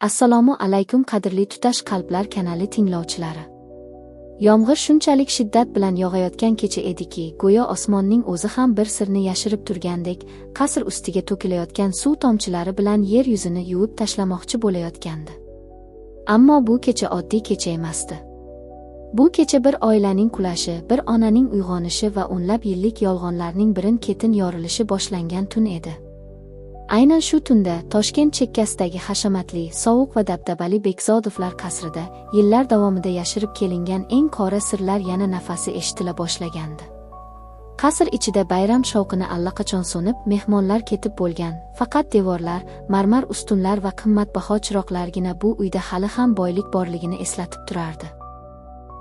Assalomu alaykum qadrli Tutash qalblar kanali tinglovchilari. Yomg'ir shunchalik shiddat bilan yog'ayotgan kecha ediki, go'yo osmonning o'zi ham bir sirni yashirib turgandek, qasr ustiga to'kilayotgan suv tomchilari bilan yer yuzini yuvib tashlamoqchi bo'layotgandi. Ammo bu kecha oddiy kecha emasdi. Bu kecha bir oilaning qulashi, bir onaning uyg'onishi va o'nlab yillik yolg'onlarning birin-ketin yorilishi boshlangan tun edi. Aynan shu tunda Toshkent chekkasidagi hashamatli, sovuq va dabdabali Bekzodovlar qasrida yillar davomida yashirib kelingan eng qora sirlar yana nafasi eshitila boshlagandi. Qasr ichida bayram shovqini allaqachon so'nib, mehmonlar ketib bo'lgan, faqat devorlar, marmar ustunlar va qimmatbaho chiroqlargina bu uyda hali ham boylik borligini eslatib turardi.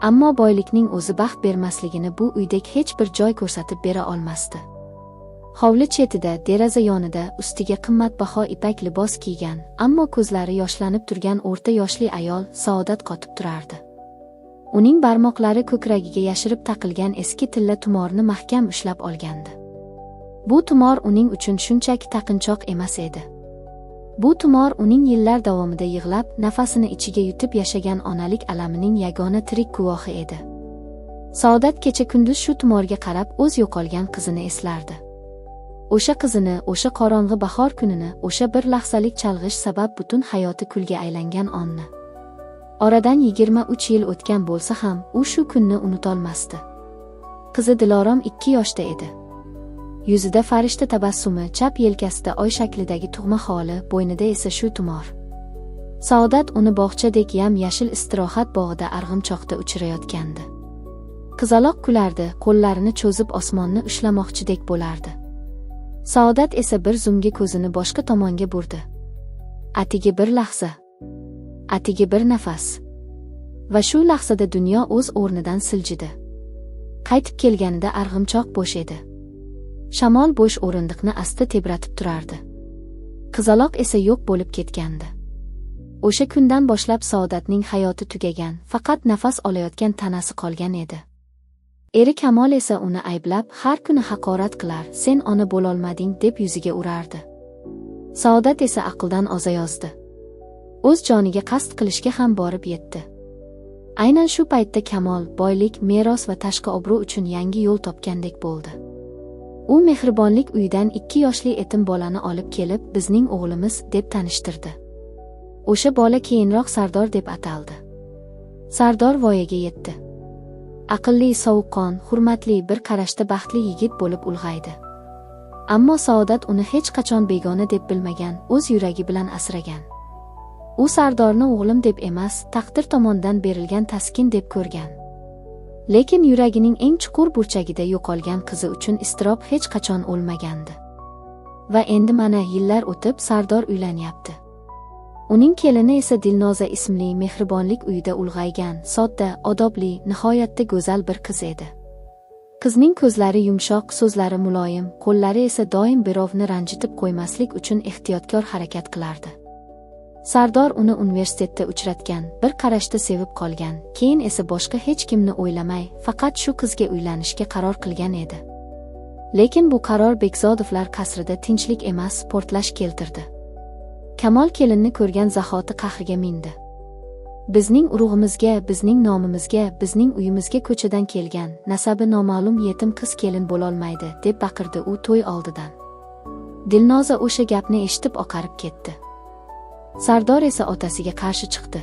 Ammo boylikning o'zi baxt bermasligini bu uydek hech bir joy ko'rsatib bera olmasdi. Hovli chetida, deraza yonida, ustiga qimmatbaho ipak libos kiygan, ammo ko'zlari yoshlanib turgan o'rta yoshli ayol Saodat qotib turardi. Uning barmoqlari ko'kragiga yashirib taqilgan eski tilla tumorni mahkam ushlab olgandi. Bu tumor uning uchun shunchaki taqinchoq emas edi. Bu tumor uning yillar davomida yig'lab, nafasini ichiga yutib yashagan onalik alamining yagona tirik guvohi edi. Saodat kecha-kunduz shu tumorga qarab o'z yo'qolgan qizini eslardi. O'sha qizini, o'sha qorong'i bahor kunini, o'sha bir lahzalik chalg'ish sabab butun hayoti kulga aylangan onni. Oradan 23 yil o'tgan bo'lsa ham, u shu kunni unutolmasdi. Qizi Dilorom 2 yoshda edi. Yuzida farishta tabassumi, chap yelkasida oy shaklidagi tug'ma xoli, bo'ynida esa shu tumor. Saodat uni bog'chadek yam-yashil istirohat bog'ida arg'imchoqda uchirayotgandi. Qizaloq kulardi, qo'llarini cho'zib osmonni ushlamoqchidek bo'lardi. Saodat esa bir zumga ko'zini boshqa tomonga burdi. Atigi bir lahza, atigi bir nafas. Va shu lahzada dunyo o'z o'rnidan siljidi. Qaytib kelganida arg'imchoq bo'sh edi. Shamol bo'sh o'rindiqni asta tebratib turardi. Qizaloq esa yo'q bo'lib ketgandi. O'sha kundan boshlab Saodatning hayoti tugagan, faqat nafas olayotgan tanasi qolgan edi. Eri Kamol esa uni ayblab, har kuni haqorat qilar, sen ona bo'lolmading deb yuziga urardi. Saodat esa aqldan ozayozdi. O'z joniga qasd qilishga ham borib yetdi. Aynan shu paytda Kamol boylik, meros va tashqi obro' uchun yangi yo'l topgandek bo'ldi. U mehribonlik uyidan 2 yoshli yetim bolani olib kelib, bizning o'g'limiz deb tanishtirdi. O'sha bola keyinroq Sardor deb ataldi. Sardor voyaga yetdi. Aqlli, sovuqqon, hurmatli, bir qarashda baxtli yigit bo'lib ulg'aydi. Ammo Saodat uni hech qachon begona deb bilmagan, o'z yuragi bilan asragan. U Sardorni o'g'lim deb emas, taqdir tomonidan berilgan taskin deb ko'rgan. Lekin yuragining eng chuqur burchagida yo'qolgan qizi uchun iztirob hech qachon o'lmagandi. Va endi mana yillar o'tib Sardor uylanyapti. Uning kelini esa Dilnoza ismli mehribonlik uyida ulg'aygan, sodda, odobli, nihoyatda go'zal bir qiz edi. Qizning ko'zlari yumshoq, so'zlari muloyim, qo'llari esa doim birovni ranjitib qo'ymaslik uchun ehtiyotkor harakat qilardi. Sardor uni universitetda uchratgan, bir qarashda sevib qolgan, keyin esa boshqa hech kimni o'ylamay, faqat shu qizga uylanishga qaror qilgan edi. Lekin bu qaror Bekzodovlar qasrida tinchlik emas, portlash keltirdi. Kamol kelinni ko'rgan zahoti qahriga mindi. Bizning urug'imizga, bizning nomimizga, bizning uyimizga ko'chadan kelgan, nasabi noma'lum yetim qiz kelin bo'lolmaydi, deb baqirdi u to'y oldidan. Dilnoza o'sha gapni eshitib oqarib ketdi. Sardor esa otasiga qarshi chiqdi.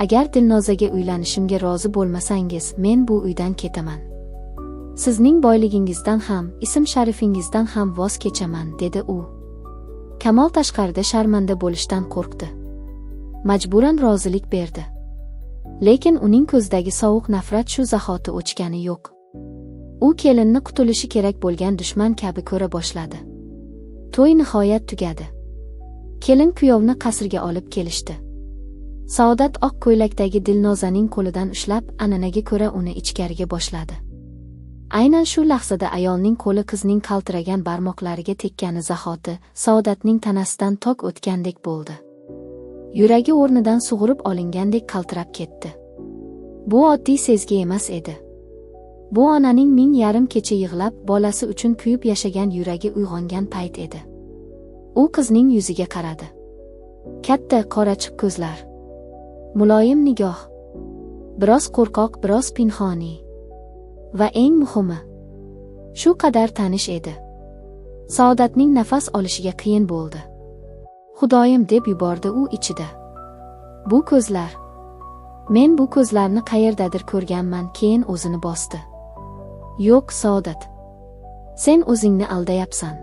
Agar Dilnozaga uylanishimga rozi bo'lmasangiz, men bu uydan ketaman. Sizning boyligingizdan ham, ism sharifingizdan ham voz kechaman, dedi u. Kamol tashqarida sharmanda bo'lishdan qo'rqdi. Majburan rozilik berdi. Lekin uning ko'zidagi sovuq nafrat shu zahoti o'chgani yo'q. U kelinni qutulishi kerak bo'lgan dushman kabi ko'ra boshladi. To'y nihoyat tugadi. Kelin kuyovni qasrga olib kelishdi. Saodat oq ko'ylakdagi Dilnozaning qo'lidan ushlab, an'anaga ko'ra uni ichkariga boshladi. Aynan shu lahzada ayolning qo'li qizning qaltiragan barmoqlariga tekkani zahoti Saodatning tanasidan tok o'tgandek bo'ldi. Yuragi o'rnidan sug'urib olingandek qaltirab ketdi. Bu oddiy sezgi emas edi. Bu onaning 1000 kecha yig'lab, bolasi uchun kuyib yashagan yuragi uyg'ongan payt edi. U qizning yuziga qaradi. Katta, qorachiq ko'zlar. Muloyim nigoh. Biroz qo'rqoq, biroz pinhoniy. Va eng muhimi, shu qadar tanish edi. Saodatning nafas olishiga qiyin bo'ldi. Xudoyim deb yubordi u ichida. Bu ko'zlar. Men bu ko'zlarni qayerdadir ko'rganman, keyin o'zini bosdi. Yo'q, Saodat. Sen o'zingni aldayapsan.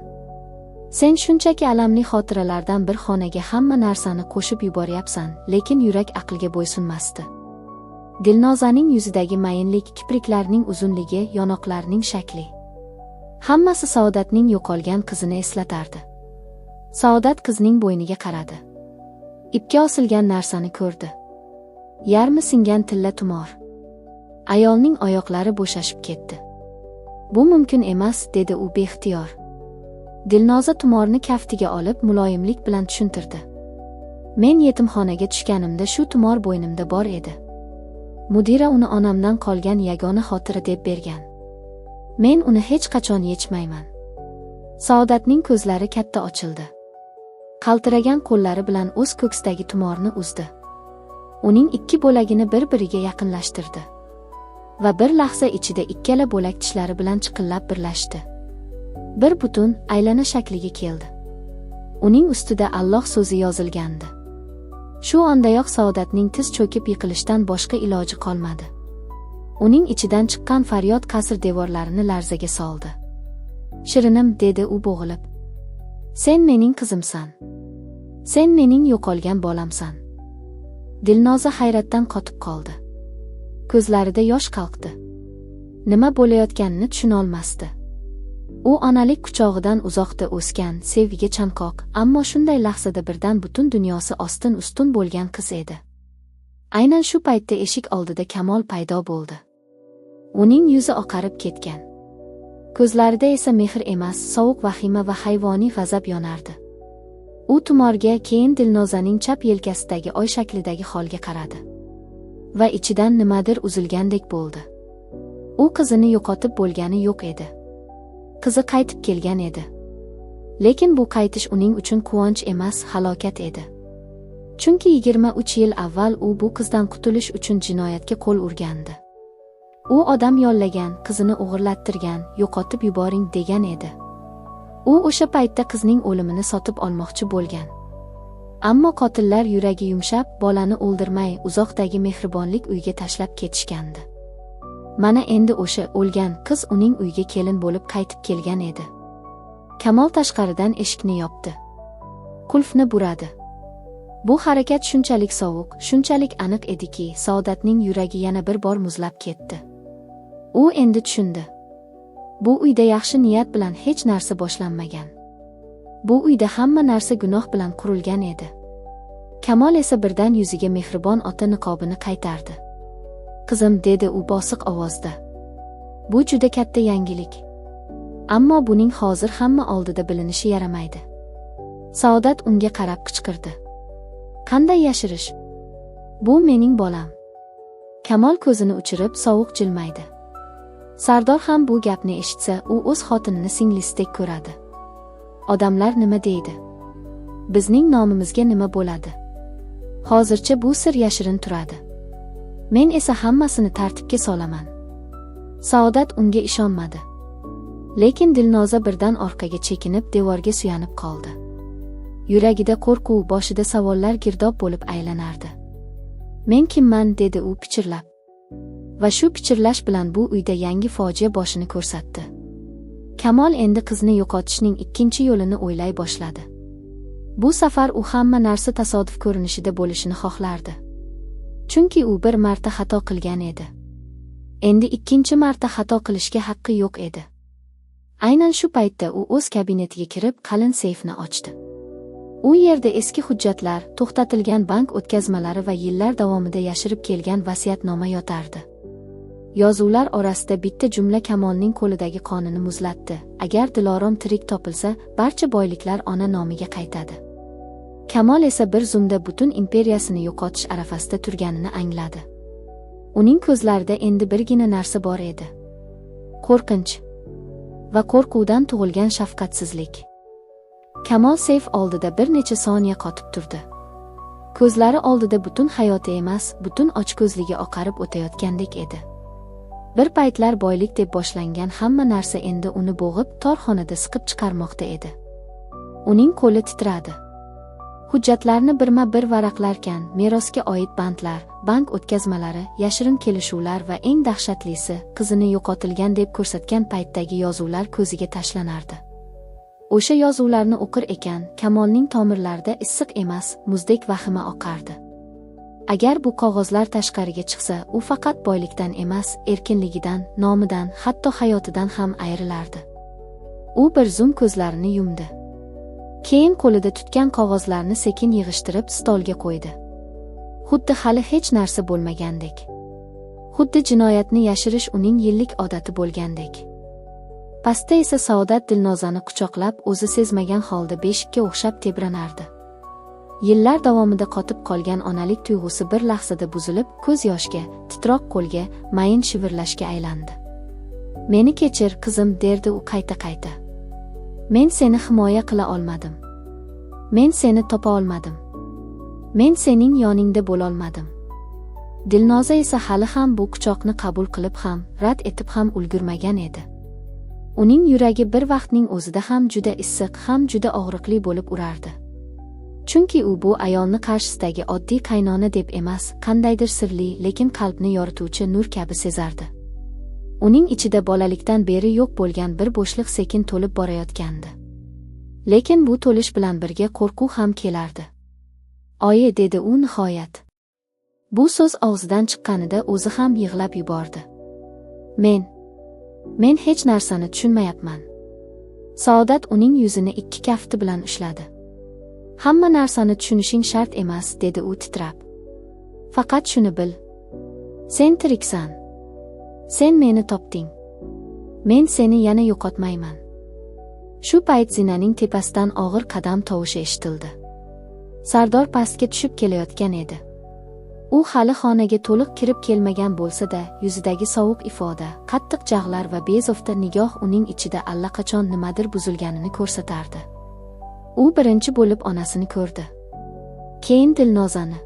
Sen shunchaki alamli xotiralardan bir xonaga hamma narsani qo'shib yuboryapsan, lekin yurak aqlga bo'ysunmasdi. Dilnozaning yuzidagi mayinlik, kipriklarning uzunligi, yonoqlarning shakli. Hammasi Saodatning yo'qolgan qizini eslatardi. Saodat qizning bo'yniga qaradi. Ipga osilgan narsani ko'rdi. Yarmi singan tilla tumor. Ayolning oyoqlari bo'shashib ketdi. Bu mumkin emas, dedi u beixtiyor. Dilnoza tumorni kaftiga olib muloyimlik bilan tushuntirdi. Men yetimxonaga tushganimda shu tumor bo'ynimda bor edi. Mudira uni onamdan qolgan yagona xotira deb bergan. Men uni hech qachon yechmayman. Saodatning ko'zlari katta ochildi. Qaltiragan qo'llari bilan o'z ko'ksidagi tumorni uzdi. Uning ikki bo'lagini bir-biriga yaqinlashtirdi. Va bir lahza ichida ikkala bo'lak tishlari bilan chiqillab birlashdi. Bir butun, aylana shakliga keldi. Uning ustida Alloh so'zi yozilgandi. Shu ondayoq Saodatning tiz cho'kib yiqilishdan boshqa iloji qolmadi. Uning ichidan chiqqan faryod qasr devorlarini larzaga soldi. Shirinim, dedi u bo'g'ilib. Sen mening qizimsan. Sen mening yo'qolgan bolamsan. Dilnoza hayratdan qotib qoldi. Ko'zlarida yosh qalqdi. Nima bo'layotganini tushuna olmasdi. U onalik quchog'idan uzoqda o'sgan, sevgiga chanqoq, ammo shunday lahzada birdan butun dunyosi ostin-ustun bo'lgan qiz edi. Aynan shu paytda eshik oldida Kamol paydo bo'ldi. Uning yuzi oqarib ketgan. Ko'zlarida esa mehr emas, sovuq vahima va hayvoniy g'azab yonardi. U tumorga, keyin Dilnozaning chap yelkasidagi oy shaklidagi xolga qaradi. Va ichidan nimadir uzilgandek bo'ldi. U qizini yo'qotib bo'lgani yo'q edi. Qizi qaytib kelgan edi. Lekin bu qaytish uning uchun quvonch emas, halokat edi. Chunki 23 yil avval u bu qizdan qutulish uchun jinoyatga qo'l urgandi. U odam yollagan, qizini o'g'irlattirgan, yo'qotib yuboring degan edi. U o'sha paytda qizning o'limini sotib olmoqchi bo'lgan. Ammo qotillar yuragi yumshab, bolani o'ldirmay, uzoqdagi mehribonlik uyga tashlab ketishgandi. Mana endi o'sha o'lgan qiz uning uyga kelin bo'lib qaytib kelgan edi. Kamol tashqaridan eshikni yopdi. Qulfni buradi. Bu harakat shunchalik sovuq, shunchalik aniq ediki, Saodatning yuragi yana bir bor muzlab ketdi. U endi tushundi. Bu uyda yaxshi niyat bilan hech narsa boshlanmagan. Bu uyda hamma narsa gunoh bilan qurilgan edi. Kamol esa birdan yuziga mehribon ota niqobini qaytardi. Qizim, dedi u bosiq ovozda. Bu juda katta yangilik. Ammo buning hozir hamma oldida bilinishi yaramaydi. Saodat unga qarab qichqirdi. Qanday yashirish? Bu mening bolam. Kamol ko'zini uchirib sovuq jilmaydi. Sardor ham bu gapni eshitsa, u o'z xotinini singlisidek ko'radi. Odamlar nima deydi? Bizning nomimizga nima bo'ladi? Hozircha bu sir yashirin turadi. Men esa hammasini tartibga solaman. Saodat unga ishonmadi. Lekin Dilnoza birdan orqaga chekinib, devorga suyanib qoldi. Yuragida qo'rquv, boshida savollar girdob bo'lib aylanardi. Men kimman, dedi u pichirlab. Va shu pichirlash bilan bu uyda yangi fojia boshini ko'rsatdi. Kamol endi qizni yo'qotishning ikkinchi yo'lini o'ylay boshladi. Bu safar u hamma narsa tasodif ko'rinishida bo'lishini xohlardi. Chunki u bir marta xato qilgan edi. Endi ikkinchi marta xato qilishga haqqi yo'q edi. Aynan shu paytda u o'z kabinetiga kirib, qalin seyfni ochdi. U yerda eski hujjatlar, to'xtatilgan bank o'tkazmalari va yillar davomida yashirib kelgan vasiyatnoma yotardi. Yozuvlar orasida bitta jumla Kamolning qo'lidagi qonini muzlatdi. Agar Dilorom tirik topilsa, barcha boyliklar ona nomiga qaytadi. Kamol esa bir zumda butun imperiyasini yo'qotish arafasida turganini angladi. Uning ko'zlarida endi birgina narsa bor edi. Qo'rqinch va qo'rquvdan tug'ilgan shafqatsizlik. Kamol seyf oldida bir necha soniya qotib turdi. Ko'zlari oldida butun hayoti emas, butun ochko'zligi oqarib o'tayotgandek edi. Bir paytlar boylik deb boshlangan hamma narsa endi uni bo'g'ib, tor xonada siqib chiqarmoqda edi. Uning qo'li titradi. Hujjatlarni birma-bir varaqlarkan, merosga oid bandlar, bank o'tkazmalari, yashirin kelishuvlar va eng dahshatlisi, qizini yo'qotilgan deb ko'rsatgan paytdagi yozuvlar ko'ziga tashlanardi. O'sha yozuvlarni o'qir ekan, Kamolning tomirlarida issiq emas, muzdek vahima oqardi. Agar bu qog'ozlar tashqariga chiqsa, u faqat boylikdan emas, erkinligidan, nomidan, hatto hayotidan ham ayrilardi. U bir zum ko'zlarini yumdi. Keyin qo'lida tutgan qog'ozlarni sekin yig'ishtirib stolga qo'ydi. Xuddi hali hech narsa bo'lmagandek. Xuddi jinoyatni yashirish uning yillik odati bo'lgandek. Pastda esa Saodat Dilnozani quchoqlab, o'zi sezmagan holda beshikka o'xshab tebranardi. Yillar davomida qotib qolgan onalik tuyg'usi bir lahzada buzilib, ko'z yoshga, titroq qo'lga, mayin shivirlashga aylandi. "Meni kechir, qizim", derdi u qayta-qayta. "Men seni himoya qila olmadim. Men seni topa olmadim. Men sening yoningda bo'la olmadim." Dilnoza esa hali ham bu quchoqni qabul qilib ham, rad etib ham ulgurmagan edi. Uning yuragi bir vaqtning o'zida ham juda issiq, ham juda og'riqli bo'lib urardi. Chunki u bu ayolni qarshisidagi oddiy qaynona deb emas, qandaydir sirli, lekin qalbni yorituvchi nur kabi sezardi. Uning ichida bolalikdan beri yo'q bo'lgan bir bo'shliq sekin to'lib borayotgandi. Lekin bu to'lish bilan birga qo'rquv ham kelardi. "Oyi", dedi u nihoyat. Bu so'z og'zidan chiqqanida o'zi ham yig'lab yubordi. Men hech narsani tushunmayapman." Saodat uning yuzini ikki kafti bilan ushladi. "Hamma narsani tushunishing shart emas", dedi u titrab. "Faqat shuni bil. Sen tiriksan. Sen meni topding. Men seni yana yo'qotmayman." Shu payt zinaning tepasidan og'ir qadam tovushi eshitildi. Sardor pastga tushib kelayotgan edi. U hali xonaga to'liq kirib kelmagan bo'lsa-da, yuzidagi sovuq ifoda, qattiq jag'lar va bezovta nigoh uning ichida allaqachon nimadir buzilganini ko'rsatardi. U birinchi bo'lib onasini ko'rdi. Keyin Dilnozani.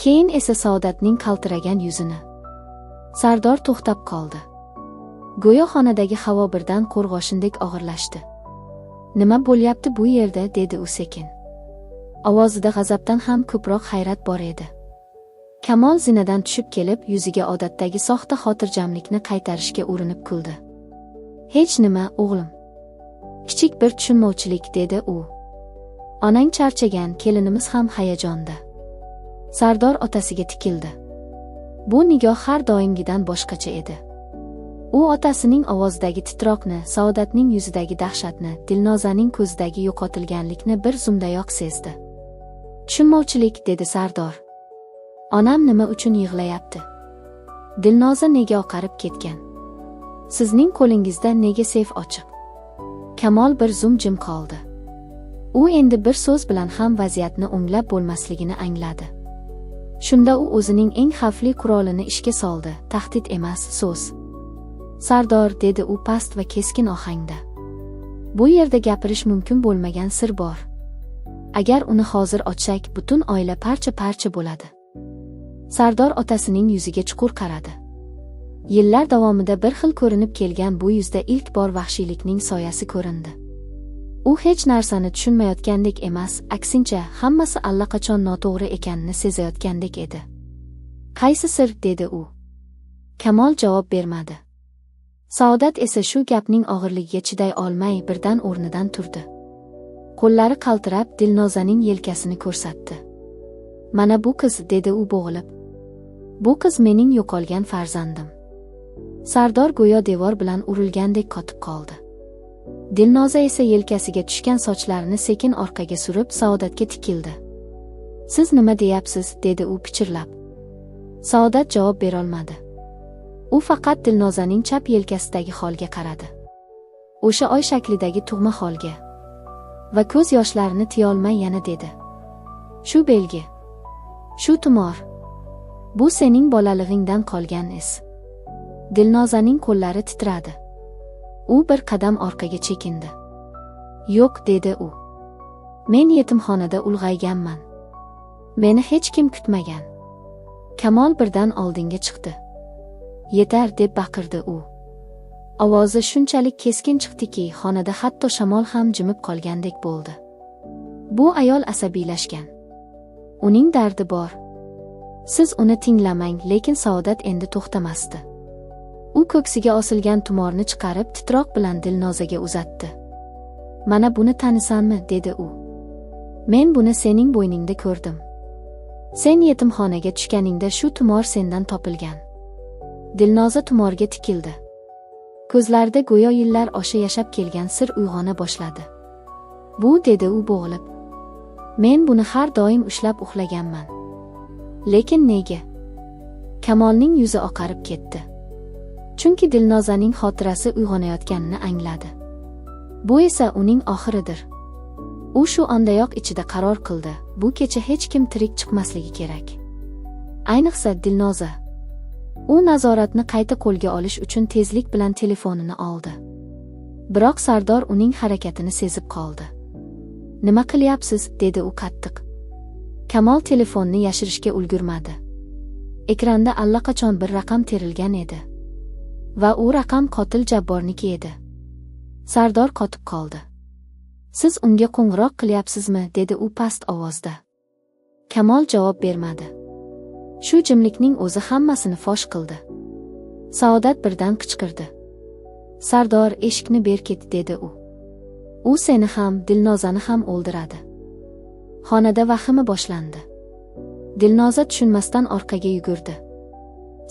Keyin esa Saodatning qaltiragan yuzini. Sardor to'xtab qoldi. Go'yo xonadagi havo birdan qo'rg'oshindek og'irlashdi. "Nima bo'lyapti bu yerda?" dedi u sekin. Ovozida g'azabdan ham ko'proq hayrat bor edi. Kamol zinadan tushib kelib, yuziga odatdagi soxta xotirjamlikni qaytarishga urinib kuldi. "Hech nima, o'g'lim. Kichik bir tushunmovchilik", dedi u. "Onang charchagan, kelinimiz ham hayajonda." Sardor otasiga tikildi. Bu nigoh har doimgidan boshqacha edi. U otasining ovozidagi titroqni, Saodatning yuzidagi dahshatni, Dilnozaning ko'zidagi yo'qotilganlikni bir zumdayoq sezdi. "Tushunmovchilik", dedi Sardor. "Onam nima uchun yig'layapti? Dilnoza nega oqarib ketgan? Sizning qo'lingizda nega seyf ochiq?" Kamol bir zum jim qoldi. U endi bir so'z bilan ham vaziyatni o'nglab bo'lmasligini angladi. Shunda u o'zining eng xavfli qurolini ishga soldi, tahdid emas, so'z. "Sardor", dedi u past va keskin ohangda. "Bu yerda gapirish mumkin bo'lmagan sir bor. Agar uni hozir ochsak, butun oila parcha-parcha bo'ladi." Sardor otasining yuziga chuqur qaradi. Yillar davomida bir xil ko'rinib kelgan bu yuzda ilk bor vahshiylikning soyasi ko'rindi. U hech narsani tushunmayotgandek emas, aksincha, hammasi allaqachon noto'g'ri ekanini sezayotgandek edi. "Qaysi sir?" dedi u. Kamol javob bermadi. Saodat esa shu gapning og'irligiga chiday olmay birdan o'rnidan turdi. Qo'llari qaltirab Dilnozaning yelkasini ko'rsatdi. "Mana bu qiz", dedi u bo'g'ilib. "Bu qiz mening yo'qolgan farzandim." Sardor go'yo devor bilan urilgandek qotib qoldi. Dilnoza esa yelkasiga tushgan sochlarini sekin orqaga surib Saodatga tikildi. "Siz nima deyapsiz?" dedi u pichirlab. Saodat javob berolmadi. U faqat Dilnozaning chap yelkasidagi xolga qaradi. O'sha oy shaklidagi tug'ma xolga. Va ko'z yoshlarini tiya olmay yana dedi. "Shu belgi. Shu tumor. Bu sening bolalig'ingdan qolgan is." Dilnozaning qo'llari titradi. U bir qadam orqaga chekindi. "Yo'q", dedi u. "Men yetimxonada ulg'ayganman. Meni hech kim kutmagan. Kamol birdan oldinga chiqdi. Yetar deb baqirdi u. Ovozi shunchalik keskin chiqdiki, xonada hatto shamol ham jimib qolgandek bo'ldi. Bu ayol asabiylashgan. Uning dardi bor. Siz uni tinglamang, lekin Saodat endi to'xtamasdi. U ko'ksiga osilgan tumorni chiqarib, titroq bilan Dilnozaga uzatdi. Mana buni tanisanmi, dedi u. Men buni sening bo'yningda ko'rdim. Sen yetimxonaga tushganingda shu tumor sendan topilgan. Dilnoza tumorga tikildi. Ko'zlarida go'yo yillar osha yashab kelgan sir uyg'ona boshladi. Bu, dedi u bo'g'ilib. Men buni har doim ushlab uxlaganman. Lekin nega? Kamolning yuzi oqarib ketdi. Chunki Dilnozaning xotirasi uyg'onayotganini angladi. Bu esa uning oxiridir. U shu ondayoq ichida qaror qildi, bu kecha hech kim tirik chiqmasligi kerak. Ayniqsa Dilnoza. U nazoratni qayta qo'lga olish uchun tezlik bilan telefonini oldi. Biroq Sardor uning harakatini sezib qoldi. Nima qilyapsiz, dedi u qattiq. Kamol telefonni yashirishga ulgurmadi. Ekranda allaqachon bir raqam terilgan edi. Va u raqam qotil Jabborniki edi. Sardor qotib qoldi. Siz unga qo'ng'iroq qilyapsizmi, dedi u past ovozda. Kamol javob bermadi. Shu jimlikning o'zi hammasini fosh qildi. Saodat birdan qichqirdi. Sardor, eshikni berkit, dedi u. U seni ham, Dilnozani ham o'ldiradi. Xonada vahima boshlandi. Dilnoza tushunmasdan orqaga yugurdi.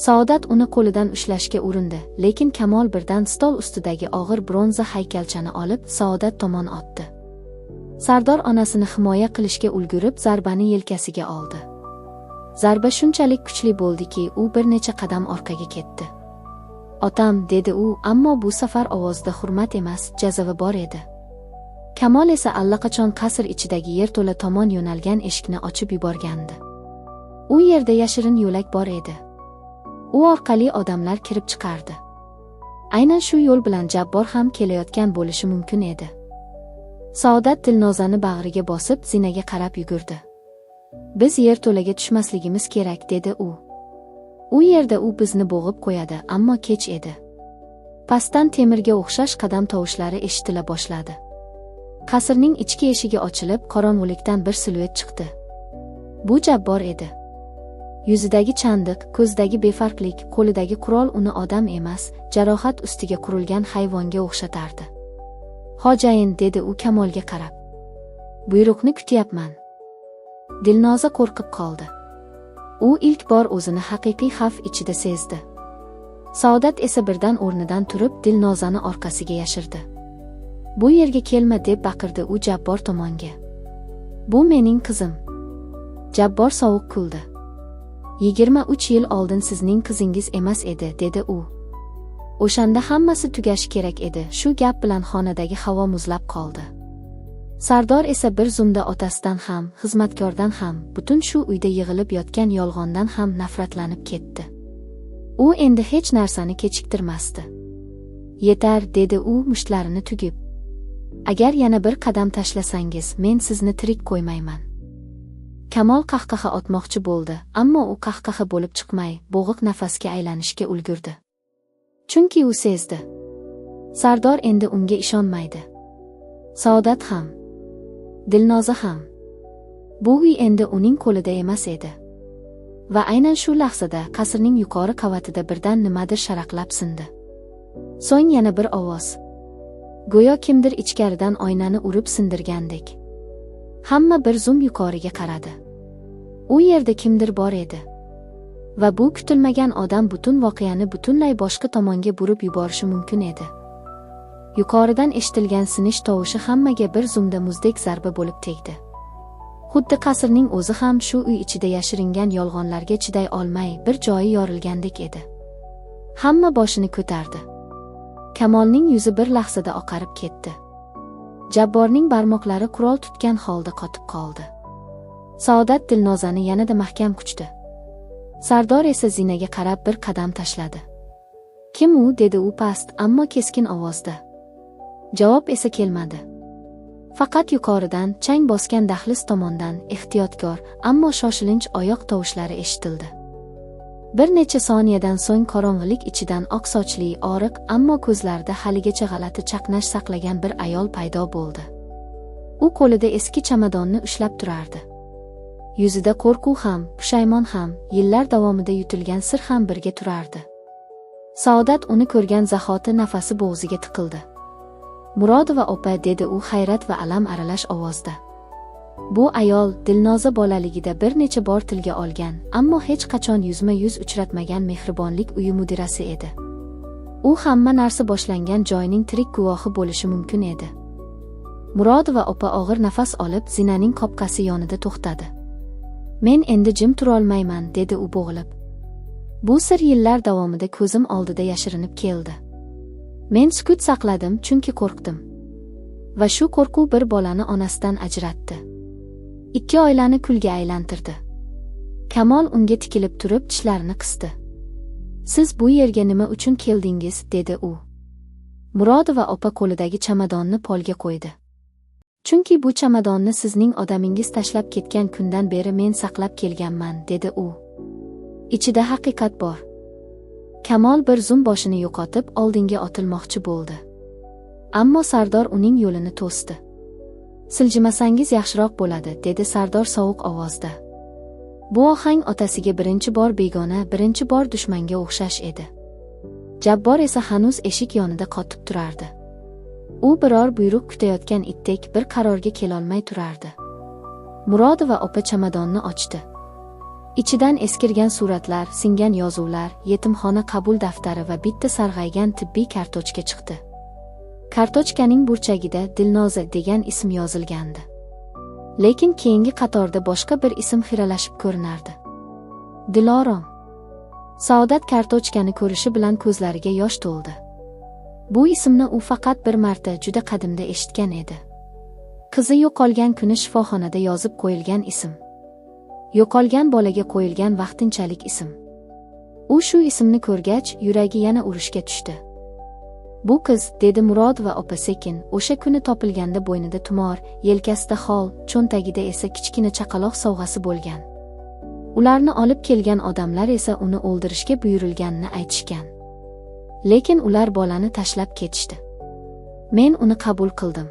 Saodat uni qo'lidan ushlashga urindi, lekin Kamol birdan stol ustidagi og'ir bronza haykalchani olib Saodat tomon otdi. Sardor onasini himoya qilishga ulgurib, zarbani yelkasiga oldi. Zarba shunchalik kuchli bo'ldiki, u bir necha qadam orqaga ketdi. Otam, dedi u, ammo bu safar ovozida hurmat emas, jazava bor edi. Kamol esa allaqachon qasr ichidagi yerto'la tomon yo'nalgan eshikni ochib yuborgandi. U yerda yashirin yo'lak bor edi. U orqali odamlar kirib chiqardi. Aynan shu yo'l bilan Jabbor ham kelayotgan bo'lishi mumkin edi. Saodat Dilnozani bag'riga bosib, zinaga qarab yugurdi. Biz yerto'laga tushmasligimiz kerak, dedi u. U yerda u bizni bo'g'ib qo'yadi, ammo kech edi. Pastdan temirga o'xshash qadam tovushlari eshitila boshladi. Qasrning ichki eshigi ochilib, qorong'ulikdan bir siluet chiqdi. Bu Jabbor edi. Yuzidagi chandiq, ko'zdagi befarqlik, qo'lidagi qurol uni odam emas, jarohat ustiga qurilgan hayvonga o'xshatardi. Xo'jayin, dedi u Kamolga qarab. Buyruqni kutyapman. Dilnoza qo'rqib qoldi. U ilk bor o'zini haqiqiy xavf ichida sezdi. Saodat esa birdan o'rnidan turib, Dilnozani orqasiga yashirdi. Bu yerga kelma, deb baqirdi u Jabbor tomonga. Bu mening qizim. Jabbor sovuq kuldi. 23 yil oldin sizning qizingiz emas edi, dedi u. O'shanda hammasi tugashi kerak edi. Shu gap bilan xonadagi havo muzlab qoldi. Sardor esa bir zumda otasidan ham, xizmatkordan ham, butun shu uyda yig'ilib yotgan yolg'ondan ham nafratlanib ketdi. U endi hech narsani kechiktirmasdi. Yetar, dedi u mushtlarini tugib. Agar yana bir qadam tashlasangiz, men sizni tirik qo'ymayman. Kamol qahqaha otmoqchi bo'ldi, ammo u qahqaha bo'lib chiqmay, bo'g'iq nafasga aylanishga ulgurdi. Chunki u sezdi. Sardor endi unga ishonmaydi. Saodat ham, Dilnoza ham. Bu uy endi uning qo'lida emas edi. Va aynan shu lahzada qasrning yuqori qavatida birdan nimadir sharaqlab sindi. So'ng yana bir ovoz. Go'yo kimdir ichkaridan oynani urib sindirgandek. Hamma bir zum yuqoriga qaradi. U yerda kimdir bor edi. Va bu kutilmagan odam butun voqeani butunlay boshqa tomonga burib yuborishi mumkin edi. Yuqoridan eshitilgan sinish tovushi hammaga bir zumda muzdek zarba bo'lib tegdi. Xuddi qasrning o'zi ham shu uy ichida yashiringan yolg'onlarga chiday olmay, bir joyi yorilgandek edi. Hamma boshini ko'tardi. Kamolning yuzi bir lahzada oqarib ketdi. Jabborning barmoqlari qurol tutgan holda qotib qoldi. Saodat Dilnozani yanada mahkam quchdi. Sardor esa zinaga qarab bir qadam tashladi. Kim u, dedi u past, ammo keskin ovozda. Javob esa kelmadi. Faqat yuqoridan chang bosgan dahliz tomondan ehtiyotkor, ammo shoshilinch oyoq tovushlari eshitildi. Bir necha soniyadan so'ng qorong'ilik ichidan oq sochli, oriq, ammo ko'zlarida haligacha g'alati chaqnash saqlagan bir ayol paydo bo'ldi. U qo'lida eski chamadonni ushlab turardi. Yuzida qo'rquv ham, pushaymon ham, yillar davomida yutilgan sir ham birga turardi. Saodat uni ko'rgan zahoti nafasi bo'g'ziga tiqildi. "Murodova opa", dedi u hayrat va alam aralash ovozda. Bu ayol Dilnoza bolaligida bir necha bor tilga olgan, ammo hech qachon yuzma-yuz uchratmagan mehribonlik uyi mudirasi edi. U hamma narsa boshlangan joyning tirik guvohi bo'lishi mumkin edi. Murodova opa og'ir nafas olib, zinaning qopqasi yonida to'xtadi. "Men endi jim turolmayman", dedi u bo'g'ilib. "Bu sir yillar davomida ko'zim oldida yashirinib keldi. Men sukut saqladim chunki qo'rqdim. Va shu qo'rquv bir bolani onasidan ajratdi. 2 oilani kulga aylantirdi." Kamol unga tikilib turib tishlarini qisdi. "Siz bu yerga nima uchun keldingiz?" dedi u. Murodova opa qo'lidagi chamadonni polga qo'ydi. "Chunki bu chamadonni sizning odamingiz tashlab ketgan kundan beri men saqlab kelganman", dedi u. "Ichida haqiqat bor." Kamol bir zum boshini yo'qotib oldinga otilmoqchi bo'ldi. Ammo Sardor uning yo'lini to'sdi. "Siljimasangiz yaxshiroq bo'ladi", dedi Sardor sovuq ovozda. Bu ohang otasiga birinchi bor begona, birinchi bor dushmanga o'xshash edi. Jabbor esa hanuz eshik yonida qotib turardi. U biror buyruq kutayotgan itdek bir qarorga kelolmay turardi. Murodova opa chamadonni ochdi. Ichidan eskirgan suratlar, singan yozuvlar, yetimxona qabul daftari va bitta sarg'aygan tibbiy kartochka chiqdi. Kartochkaning burchagida Dilnoza degan ism yozilgandi. Lekin keyingi qatorda boshqa bir ism xiralashib ko'rinardi. Dilorom. Saodat kartochkani ko'rishi bilan ko'zlariga yosh to'ldi. Bu ismni u faqat bir marta juda qadimda eshitgan edi. Qizi yo'qolgan kuni shifoxonada yozib qo'yilgan ism. Yo'qolgan bolaga qo'yilgan vaqtinchalik ism. U shu ismni ko'rgach, yuragi yana urishga tushdi. "Bu qiz", dedi Murodova opa sekin, "o'sha kuni topilganda bo'ynida tumor, yelkasida xol, cho'ntagida esa kichkina chaqaloq sovg'asi bo'lgan. Ularni olib kelgan odamlar esa uni o'ldirishga buyurilganini aytishgan. Lekin ular bolani tashlab ketishdi. Men uni qabul qildim.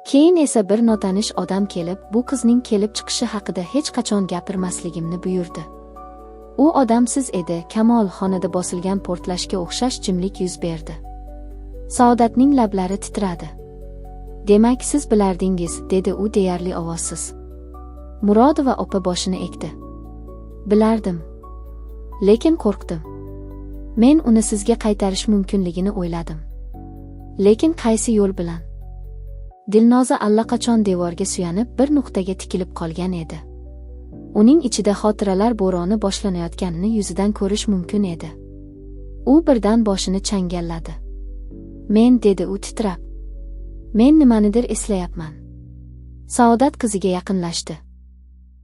Keyin esa bir notanish odam kelib, bu qizning kelib chiqishi haqida hech qachon gapirmasligimni buyurdi. U odamsiz edi." Kamol xonada bosilgan portlashga o'xshash jimlik yuz berdi. Saodatning lablari titradi. "Demak, siz bilardingiz", dedi u deyarli ovozsiz. Murodova opa boshini egdi. "Bilardim. Lekin qo'rqdim. Men uni sizga qaytarish mumkinligini o'yladim. Lekin qaysi yo'l bilan?" Dilnoza allaqachon devorga suyanib bir nuqtaga tikilib qolgan edi. Uning ichida xotiralar bo'roni boshlanayotganini yuzidan ko'rish mumkin edi. U birdan boshini changalladi. "Men", dedi u titrab. "Men nimanidir eslayapman." Saodat qiziga yaqinlashdi.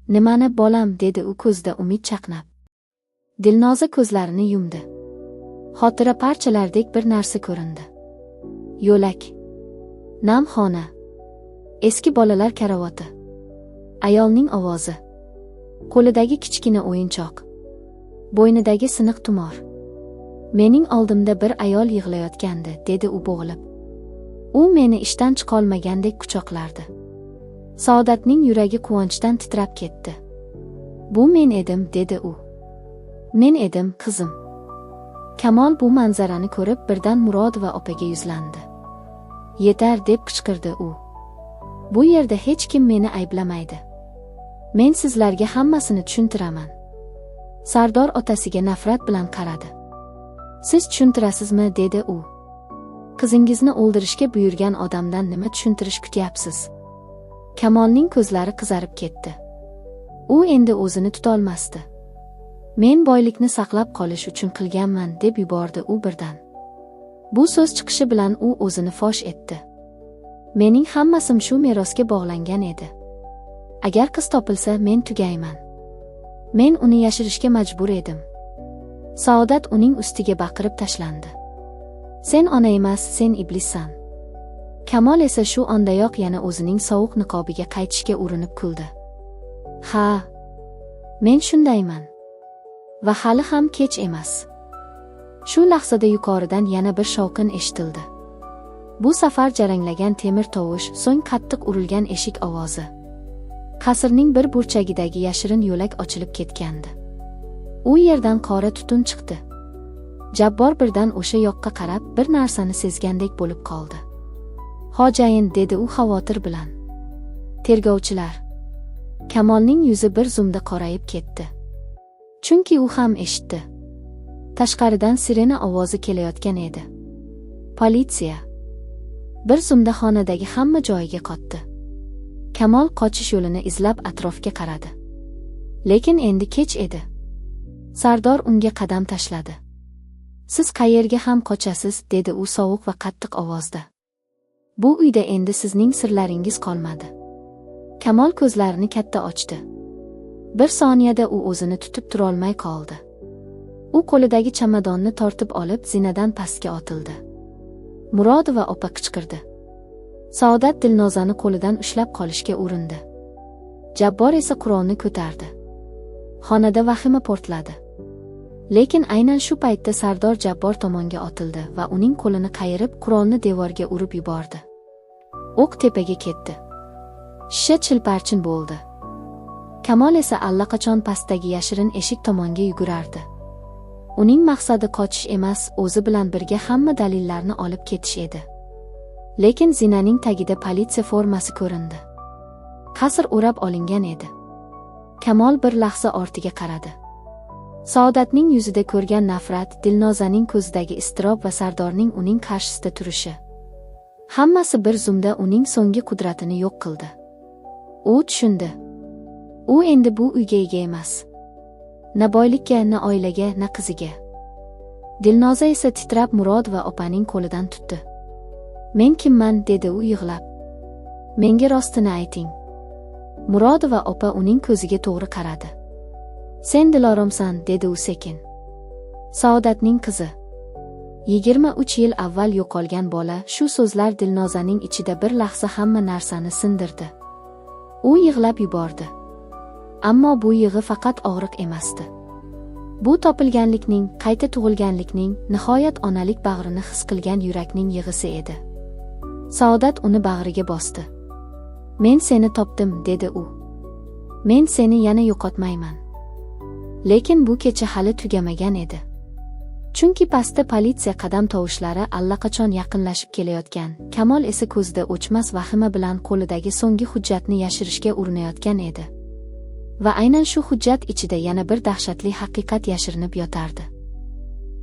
"Nimani, bolam?" dedi u ko'zda umid chaqnab. Dilnoza ko'zlarini yumdi. Xotira parchalaridek bir narsa ko'rindi. Yo'lak. Nam xona. Eski bolalar karavoti. Ayolning ovozi. Qo'lidagi kichkina o'yinchoq. Bo'ynidagi siniq tumor. "Mening oldimda bir ayol yig'layotgandi", dedi u bo'g'ilib. U meni ishdan chiqolmagandek quchoqlardi. Saodatning yuragi quvonchdan titrab ketdi. "Bu men edim", dedi u. "Men edim, qizim." Kamol bu manzarani ko'rib birdan Murodova opaga yuzlandi. "Yetar", deb qichqirdi u. "Bu yerda hech kim meni ayblamaydi. Men sizlarga hammasini tushuntiraman." Sardor otasiga nafrat bilan qaradi. "Siz tushuntirasizmi?" dedi u. "Qizingizni o'ldirishga buyurgan odamdan nima tushuntirish kutyapsiz?" Kamolning ko'zlari qizarib ketdi. U endi o'zini tutolmasdi. "Men boylikni saqlab qolish uchun qilganman", deb yubordi u birdan. Bu so'z chiqishi bilan u o'zini fosh etdi. "Mening hammasim shu merosga bog'langan edi. Agar qiz topilsa, men tugayman. Men uni yashirishga majbur edim." Saodat uning ustiga baqirib tashlandi. "Sen ona emas, sen iblissan." Kamol esa shu ondayoq yana o'zining sovuq niqobiga qaytishga urinib kuldi. Ha, men shundayman. Va hali ham kech emas. Shu lahzada yuqoridan yana bir shovqin eshitildi. Bu safar jaranglagan temir tovush, so'ng qattiq urilgan eshik ovozi. Qasrning bir burchagidagi yashirin yo'lak ochilib ketgandi. U yerdan qora tutun chiqdi. Jabbor birdan o'sha yoqqa qarab, bir narsani sezgandek bo'lib qoldi. "Xo'jayin", dedi u xavotir bilan. "Tergovchilar." Kamolning yuzi bir zumda qorayib ketdi. Chunki u ham eshitdi. Tashqaridan sirena ovozi kelayotgan edi. Politsiya. Bir zumda xonadagi hamma joyiga qotdi. Kamol qochish yo'lini izlab atrofga qaradi. Lekin endi kech edi. Sardor unga qadam tashladi. "Siz qayerga ham qochasiz", dedi u sovuq va qattiq ovozda. "Bu uyda endi sizning sirlaringiz qolmadi." Kamol ko'zlarini katta ochdi. Bir soniyada u o'zini tutib turolmay qoldi. U qo'lidagi chamadonni tortib olib, zinadan pastga otildi. Murodova opa qichqirdi. Saodat Dilnozani qo'lidan ushlab qolishga urindi. Jabbor esa qurolni ko'tardi. Xonada vahima portladi. Lekin aynan shu paytda Sardor Jabbor tomonga otildi va uning qo'lini qayirib, qurolni devorga urib yubordi. O'q tepaga ketdi. Shisha chilparchin bo'ldi. Kamol esa allaqachon pastdagi yashirin eshik tomonga yugurardi. Uning maqsadi qochish emas, o'zi bilan birga hamma dalillarni olib ketish edi. Lekin zinaning tagida politsiya formasi ko'rindi. Qasr o'rab olingan edi. Kamol bir lahza ortiga qaradi. Saodatning yuzida ko'rgan nafrat, Dilnozaning ko'zidagi iztirob va Sardorning uning qarshisida turishi. Hammasi bir zumda uning so'nggi qudratini yo'q qildi. U tushundi. U endi bu uyga ega emas. Na boylikka, na oilaga, na qiziga. Dilnoza esa titrab Murodova opaning qo'lidan tutdi. "Men kimman?" dedi u yig'lab. "Menga rostini ayting." Murodova opa uning ko'ziga to'g'ri qaradi. "Sen Diloromsan", dedi u sekin. "Saodatning qizi. 23 yil avval yo'qolgan bola." Shu so'zlar Dilnozaning ichida bir lahza hamma narsani sindirdi. U yig'lab yubordi. Ammo bu yig'i faqat og'riq emasdi. Bu topilganlikning, qayta tug'ilganlikning, nihoyat onalik bag'rini his qilgan yurakning yig'isi edi. Saodat uni bag'riga bosdi. "Men seni topdim", dedi u. "Men seni yana yo'qotmayman." Lekin bu kecha hali tugamagan edi. Chunki pastda politsiya qadam tovushlari allaqachon yaqinlashib kelayotgan. Kamol esa ko'zida o'chmas vahima bilan qo'lidagi so'nggi hujjatni yashirishga urinayotgan edi. Va aynan shu hujjat ichida yana bir dahshatli haqiqat yashirinib yotardi.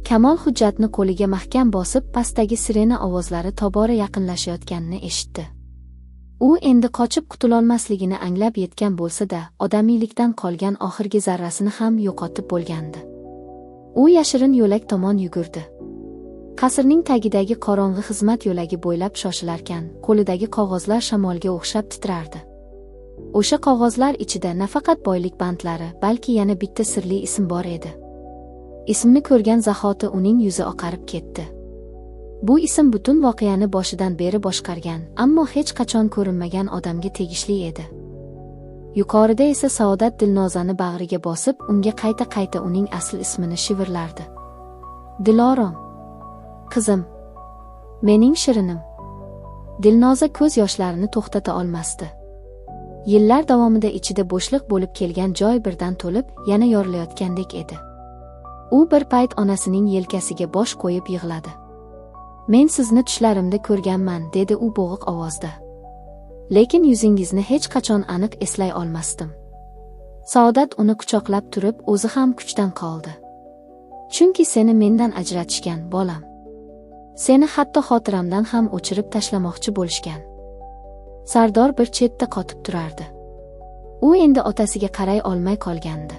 Kamol hujjatni qo'liga mahkam bosib, pastdagi sirena ovozlari tobora yaqinlashayotganini eshitdi. U endi qochib qutulolmasligini anglab yetgan bo'lsa-da, odamiylikdan qolgan oxirgi zarrasini ham yo'qotib bo'lgandi. U yashirin yo'lak tomon yugurdi. Qasrning tagidagi qorong'i xizmat yo'lagi bo'ylab shoshilarkan, qo'lidagi qog'ozlar shamolga o'xshab titrardi. O'sha qog'ozlar ichida nafaqat boylik bandlari, balki yana bitta sirli ism bor edi. Ismni ko'rgan zahoti uning yuzi oqarib ketdi. Bu ism butun voqeani boshidan beri boshqargan, ammo hech qachon ko'rinmagan odamga tegishli edi. Yuqorida esa Saodat Dilnozani bag'riga bosib, unga qayta-qayta uning asl ismini shivirlardi. "Dilorom, qizim, mening shirinim." Dilnoza ko'z yoshlarini to'xtata olmasdi. Yillar davomida ichida bo'shliq bo'lib kelgan joy birdan to'lib, yana yorilayotgandek edi. U bir payt onasining yelkasiga bosh qo'yib yig'ladi. "Men sizni tushlarimda ko'rganman", dedi u bo'g'iq ovozda. "Lekin yuzingizni hech qachon aniq eslay olmasdim." Saodat uni quchoqlab turib, o'zi ham kuchdan qoldi. "Chunki seni mendan ajratishgan, bolam. Seni hatto xotiramdan ham o'chirib tashlamoqchi bo'lishgan." Sardor bir chetda qotib turardi. U endi otasiga qaray olmay qolgandi.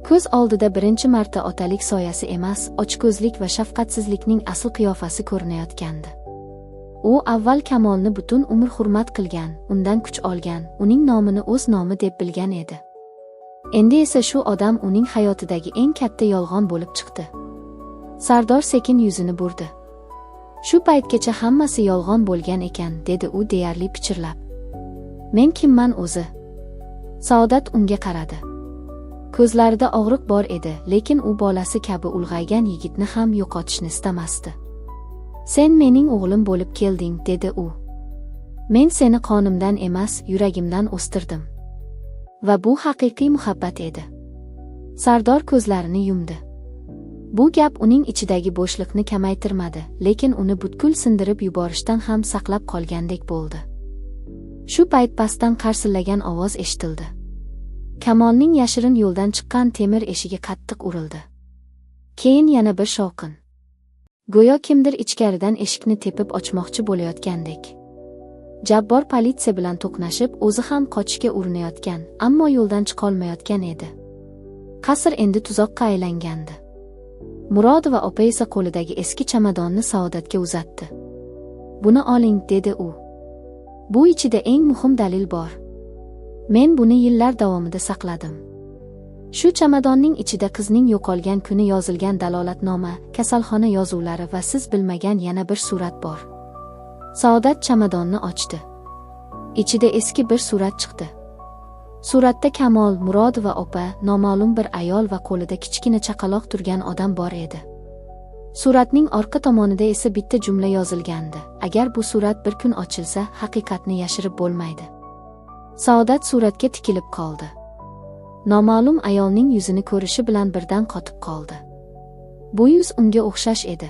Ko'z oldida birinchi marta otalik soyasi emas, ochko'zlik va shafqatsizlikning asl qiyofasi ko'rinayotgandi. U avval Kamolni butun umr hurmat qilgan, undan kuch olgan, uning nomini o'z nomi deb bilgan edi. Endi esa shu odam uning hayotidagi eng katta yolg'on bo'lib chiqdi. Sardor sekin yuzini burdi. Shu paytgacha hammasi yolg'on bo'lgan ekan, dedi u deyarli pichirlab. Men kimman o'zi? Saodat unga qaradi. Ko'zlarida og'riq bor edi, lekin u bolasi kabi ulg'aygan yigitni ham yo'qotishni istamasdi. Sen mening o'g'lim bo'lib kelding, dedi u. Men seni qonimdan emas, yuragimdan o'stirdim. Va bu haqiqiy muhabbat edi. Sardor ko'zlarini yumdi. Bu gap uning ichidagi bo'shliqni kamaytirmadi, lekin uni butkul sindirib yuborishdan ham saqlab qolgandek bo'ldi. Shu payt pastdan qarsillagan ovoz eshitildi. Kamolning yashirin yo'ldan chiqqan temir eshigi qattiq urildi. Keyin yana bir shovqin. Go'yo kimdir ichkaridan eshikni tepib ochmoqchi bo'layotgandek. Jabbor politsiya bilan to'qnashib, o'zi ham qochishga urinayotgan, ammo yo'ldan chiqolmayotgan edi. Qasr endi tuzoqqa aylangandi. Murodova opa esa qo'lidagi eski chamadonni Saodatga uzatdi. Buni oling, dedi u. Bu ichida eng muhim dalil bor. Men buni yillar davomida saqladim. Shu chamadonning ichida qizning yo'qolgan kuni yozilgan dalolatnoma, kasalxona yozuvlari va siz bilmagan yana bir surat bor. Saodat chamadonni ochdi. Ichida eski bir surat chiqdi. Suratda Kamol, Murodova opa, noma'lum bir ayol va qo'lida kichkina chaqaloq turgan odam bor edi. Suratning orqa tomonida esa bitta jumla yozilgandi: agar bu surat bir kun ochilsa, haqiqatni yashirib bo'lmaydi. Saodat suratga tikilib qoldi. Noma'lum ayolning yuzini ko'rishi bilan birdan qotib qoldi. Bu yuz unga o'xshash edi.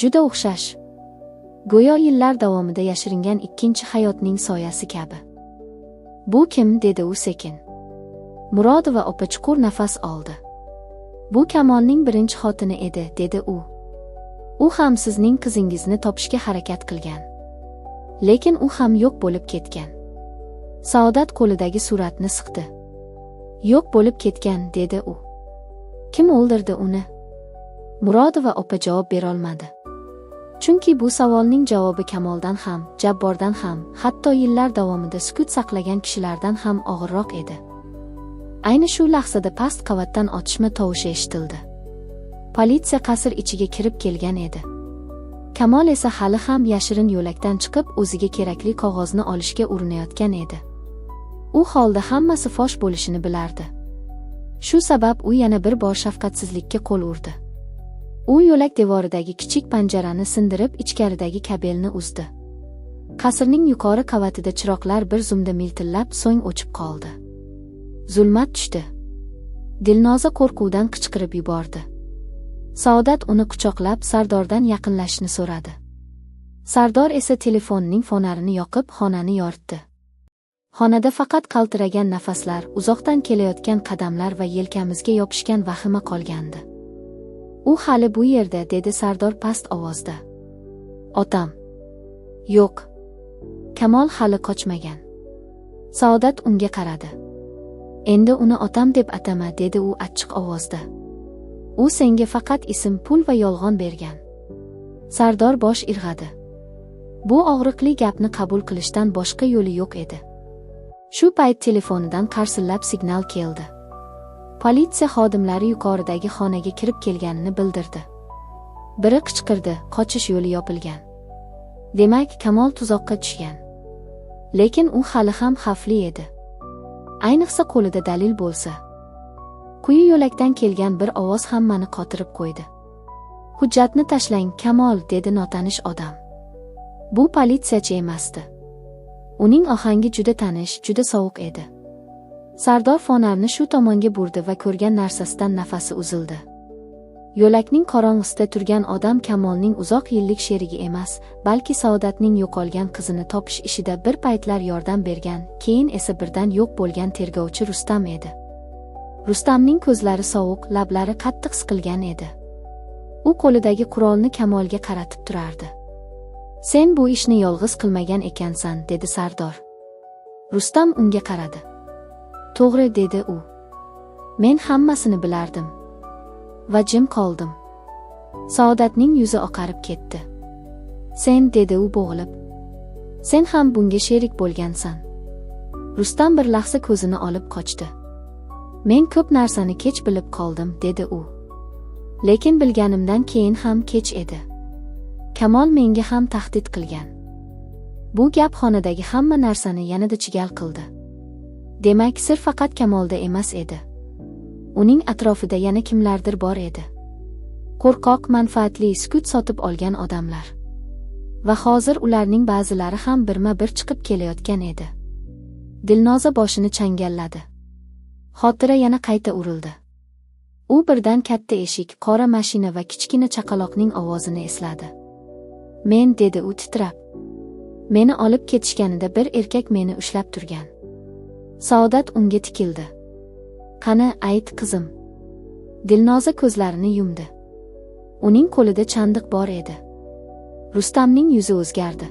Juda o'xshash. Go'yo yillar davomida yashiringan ikkinchi hayotning soyasi kabi. Bu kim, dedi u sekin. Murodova opa chuqur nafas oldi. Bu Kamolning birinchi xotini edi, dedi u. U ham sizning qizingizni topishga harakat qilgan. Lekin u ham yo'q bo'lib ketgan. Saodat qo'lidagi suratni siqdi. Yo'q bo'lib ketgan, dedi u. Kim o'ldirdi uni? Murodova opa javob bera olmadi. Chunki bu savolning javobi Kamoldan ham, Jabbordan ham, hatto yillar davomida sukut saqlagan kishilardan ham og'irroq edi. Ayni shu lahzada past qavatdan otishma tovushi eshitildi. Politsiya qasr ichiga kirib kelgan edi. Kamol esa hali ham yashirin yo'lakdan chiqib, o'ziga kerakli qog'ozni olishga urinayotgan edi. U holda hammasi fosh bo'lishini bilardi. Shu sabab u yana bir bor shafqatsizlikka qo'l urdi. U yo'lak devoridagi kichik panjarani sindirib, ichkaridagi kabelni uzdi. Qasrning yuqori qavatida chiroqlar bir zumda miltillab, so'ng o'chib qoldi. Zulmat tushdi. Dilnoza qo'rquvdan qichqirib yubordi. Saodat uni quchoqlab, Sardordan yaqinlashishni so'radi. Sardor esa telefonining fonarini yoqib, xonani yoritdi. Xonada faqat qaltiragan nafaslar, uzoqdan kelayotgan qadamlar va yelkamizga yopishgan vahima qolgandi. U hali bu yerda, dedi Sardor past ovozda. Otam. Yo'q. Kamol hali qochmagan. Saodat unga qaradi. Endi uni otam deb atama, dedi u achchiq ovozda. U senga faqat ism, pul va yolg'on bergan. Sardor bosh irg'adi. Bu og'riqli gapni qabul qilishdan boshqa yo'li yo'q edi. Shu payt telefonidan qarsillab signal keldi. Politsiya xodimlari yuqoridagi xonaga kirib kelganini bildirdi. Biri qichqirdi, qochish yo'li yopilgan. Demak, Kamol tuzoqqa tushgan. Lekin u hali ham xavfli edi. Ayniqsa qo'lida dalil bo'lsa. Quyi yo'lakdan kelgan bir ovoz hammani qotirib qo'ydi. Hujjatni tashlang, Kamol, dedi notanish odam. Bu politsiyachi emasdi. Uning ohangi juda tanish, juda sovuq edi. Sardor fonarni shu tomonga burdi va ko'rgan narsasidan nafasi uzildi. Yo'lakning qorong'isida turgan odam Kamolning uzoq yillik sherigi emas, balki Saodatning yo'qolgan qizini topish ishida bir paytlar yordam bergan, keyin esa birdan yo'q bo'lgan tergovchi Rustam edi. Rustamning ko'zlari sovuq, lablari qattiq siqilgan edi. U qo'lidagi qurolni Kamolga qaratib turardi. Sen bu ishni yolg'iz qilmagan ekansan, dedi Sardor. Rustam unga qaradi. To'g'ri, dedi u. Men hammasini bilardim. Va jim qoldim. Saodatning yuzi oqarib ketdi. Sen, dedi u bo'g'ilib. Sen ham bunga sherik bo'lgansan. Rustam bir lahza ko'zini olib qochdi. Men ko'p narsani kech bilib qoldim, dedi u. Lekin bilganimdan keyin ham kech edi. Kamol menga ham tahdid qilgan. Bu gap xonadagi hamma narsani yanada chigal qildi. Demak, sir faqat Kamolda emas edi. Uning atrofida yana kimlardir bor edi. Qo'rqoq, manfaatli, sukut sotib olgan odamlar. Va hozir ularning ba'zilari ham birma-bir chiqib kelayotgan edi. Dilnoza boshini changalladi. Xotira yana qayta urildi. U birdan katta eshik, qora mashina va kichkina chaqaloqning ovozini esladi. Men, dedi u titrab. Meni olib ketishganida bir erkak meni ushlab turgan. Saodat unga tikildi. Qani, ayt qizim. Dilnoza ko'zlarini yumdi. Uning qo'lida chandiq bor edi. Rustamning yuzi o'zgardi.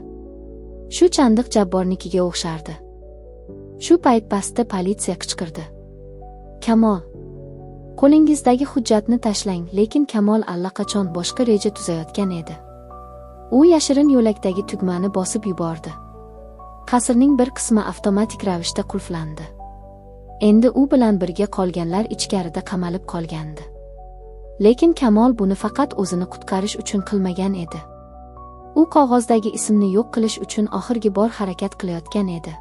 Shu chandiq Jabbornikiga o'xshardi. Shu payt pastda politsiya qichqirdi. Kamol, qo'lingizdagi hujjatni tashlang, lekin Kamol allaqachon boshqa reja tuzayotgan edi. U yashirin yo'lakdagi tugmani bosib yubordi. Qasrning bir qismi avtomatik ravishda qulflandi. Endi u bilan birga qolganlar ichkarida qamalib qolgandi. Lekin Kamol buni faqat o'zini qutqarish uchun qilmagan edi. U qog'ozdagi ismni yo'q qilish uchun oxirgi bor harakat qilayotgan edi.